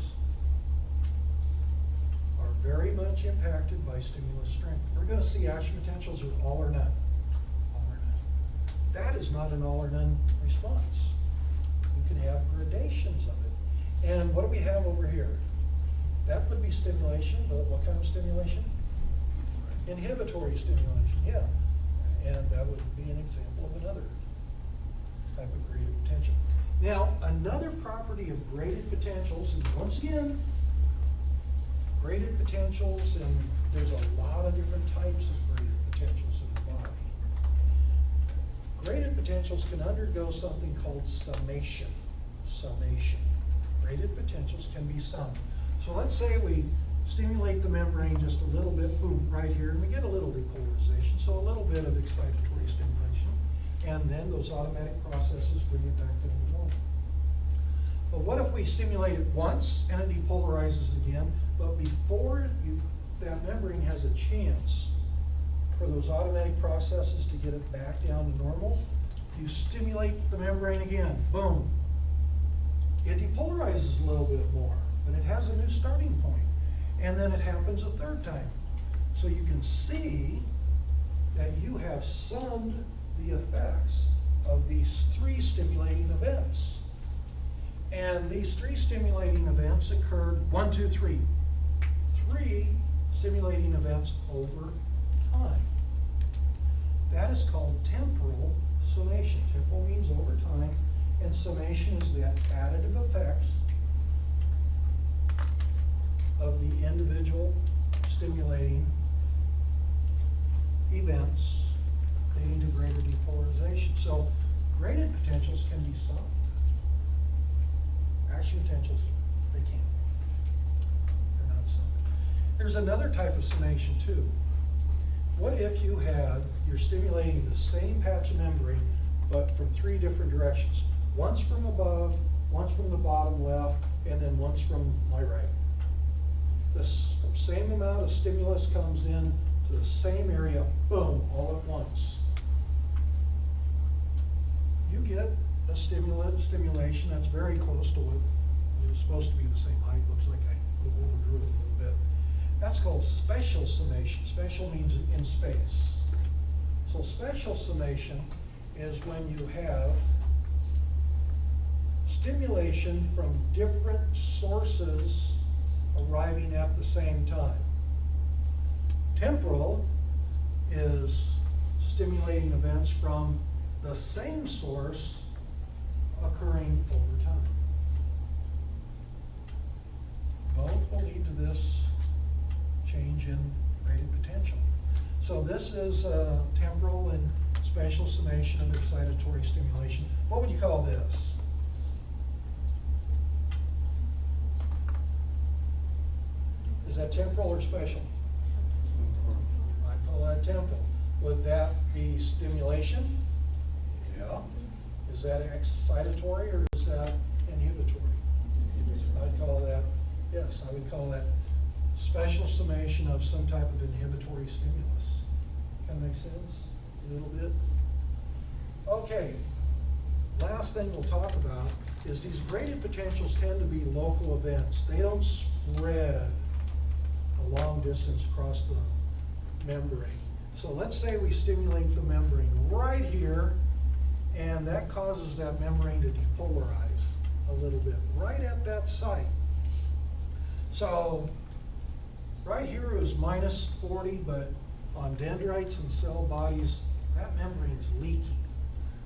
are very much impacted by stimulus strength. We're going to see action potentials are all or none. All or none. That is not an all or none response. You can have gradations of it. And what do we have over here? That would be stimulation, but what kind of stimulation? Inhibitory stimulation, yeah. And that would be an example of another type of graded potential. Now, another property of graded potentials is, once again, graded potentials, and there's a lot of different types of graded potentials in the body. Graded potentials can undergo something called summation. Summation. Graded potentials can be summed. So let's say we stimulate the membrane just a little bit, boom, right here, and we get a little depolarization, so a little bit of excitatory stimulation, and then those automatic processes bring it back down to normal. But what if we stimulate it once and it depolarizes again, but before that membrane has a chance for those automatic processes to get it back down to normal, you stimulate the membrane again, boom. It depolarizes a little bit more, but it has a new starting point. And then it happens a third time. So you can see that you have summed the effects of these three stimulating events. And these three stimulating events occurred 1, 2, 3. 3 stimulating events over time. That is called temporal summation. Temporal means over time, and summation is the additive effects of the individual stimulating events leading to greater depolarization. So graded potentials can be summed. Action potentials, they can't. They're not summed. There's another type of summation too. What if you're stimulating the same patch of membrane, but from 3 different directions? Once from above, once from the bottom left, and then once from my right. The same amount of stimulus comes in to the same area, boom, all at once. You get a stimulation that's very close to what it was supposed to be the same height. Looks like I overdrew it a little bit. That's called spatial summation. Spatial means in space. So spatial summation is when you have stimulation from different sources arriving at the same time. Temporal is stimulating events from the same source occurring over time. Both will lead to this change in graded potential. So this is temporal and spatial summation of excitatory stimulation. What would you call this? Is that temporal or spatial? I call that temporal. Would that be stimulation? Yeah. Is that excitatory or is that inhibitory? I'd call that, yes, I would call that spatial summation of some type of inhibitory stimulus. Kind of make sense? A little bit? Okay. Last thing we'll talk about is these graded potentials tend to be local events. They don't spread a long distance across the membrane. So let's say we stimulate the membrane right here, and that causes that membrane to depolarize a little bit, right at that site. So right here is minus 40, but on dendrites and cell bodies, that membrane is leaky.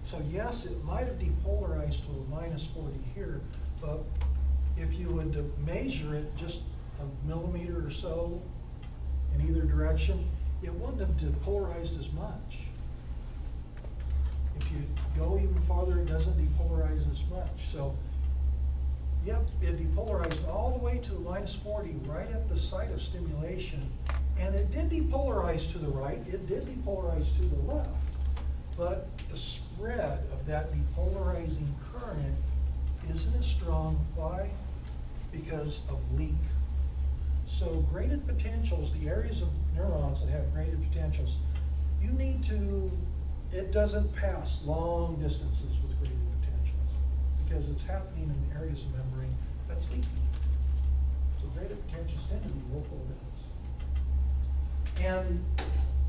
So yes, it might have depolarized to a minus 40 here, but if you would measure it just a millimeter or so in either direction, it wouldn't have depolarized as much. If you go even farther, it doesn't depolarize as much. So, yep, it depolarized all the way to minus 40 right at the site of stimulation. And it did depolarize to the right, it did depolarize to the left. But the spread of that depolarizing current isn't as strong. Why? Because of leak. So graded potentials, the areas of neurons that have graded potentials, you need to, it doesn't pass long distances with graded potentials because it's happening in the areas of membrane that's leaky. So graded potentials tend to be local events. And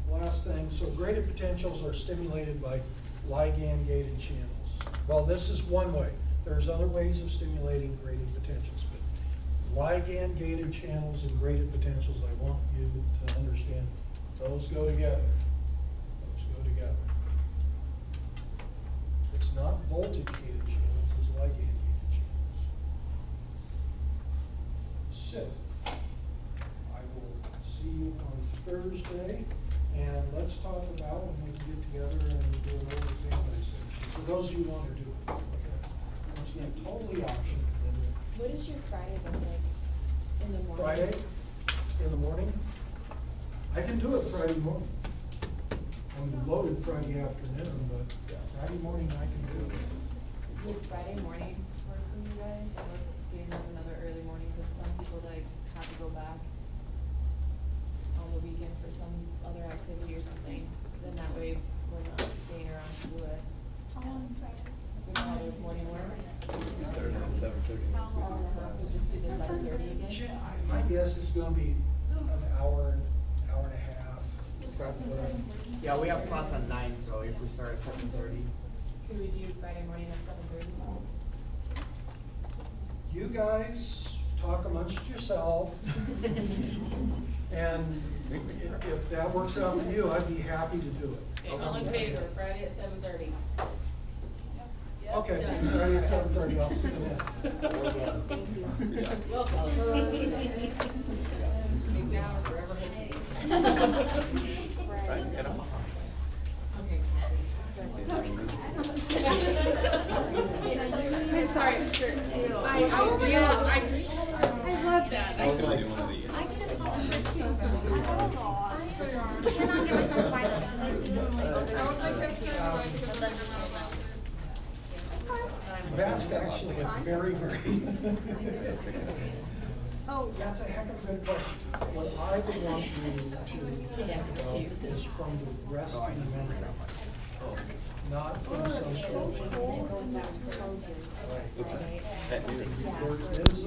last thing, so graded potentials are stimulated by ligand-gated channels. Well, this is one way. There's other ways of stimulating graded potentials, but ligand-gated channels and graded potentials, I want you to understand, those go together. Those go together. It's not voltage-gated channels, it's ligand-gated channels. So, I will see you on Thursday, and let's talk about when we can get together and do an overexam dissection. For those of you who want to do it, okay? It's not totally optional. What is your Friday look like in the morning? Friday in the morning? I can do it Friday morning. I'm loaded Friday afternoon, but Friday morning I can do it. Would Friday morning work for you guys? I was getting up another early morning because some people like have to go back on the weekend for some other activity or something. Then that way we're not staying around to do it. On Friday. Would Friday morning work? 7:30. So just do the 7:30 again? My guess is gonna be an hour, hour and a half. Yeah, we have class at 9, so if we start at 7:30. Could we do Friday morning at 7:30? You guys talk amongst yourself. And if that works out for you, I'd be happy to do it. Okay, all in favor, Friday at 7:30? Okay, Done. Friday at 7:30, I'll see you then. Welcome. Speak now or forever hold peace. Okay. Sorry, sure. I love that. I was gonna do one of these. I cannot give myself a bite because I see them You've asked actually a very, very. Oh, That's a heck of a good question. What I would want you to know is from the rest of the memory, not from social. It goes back to closes, right? There is a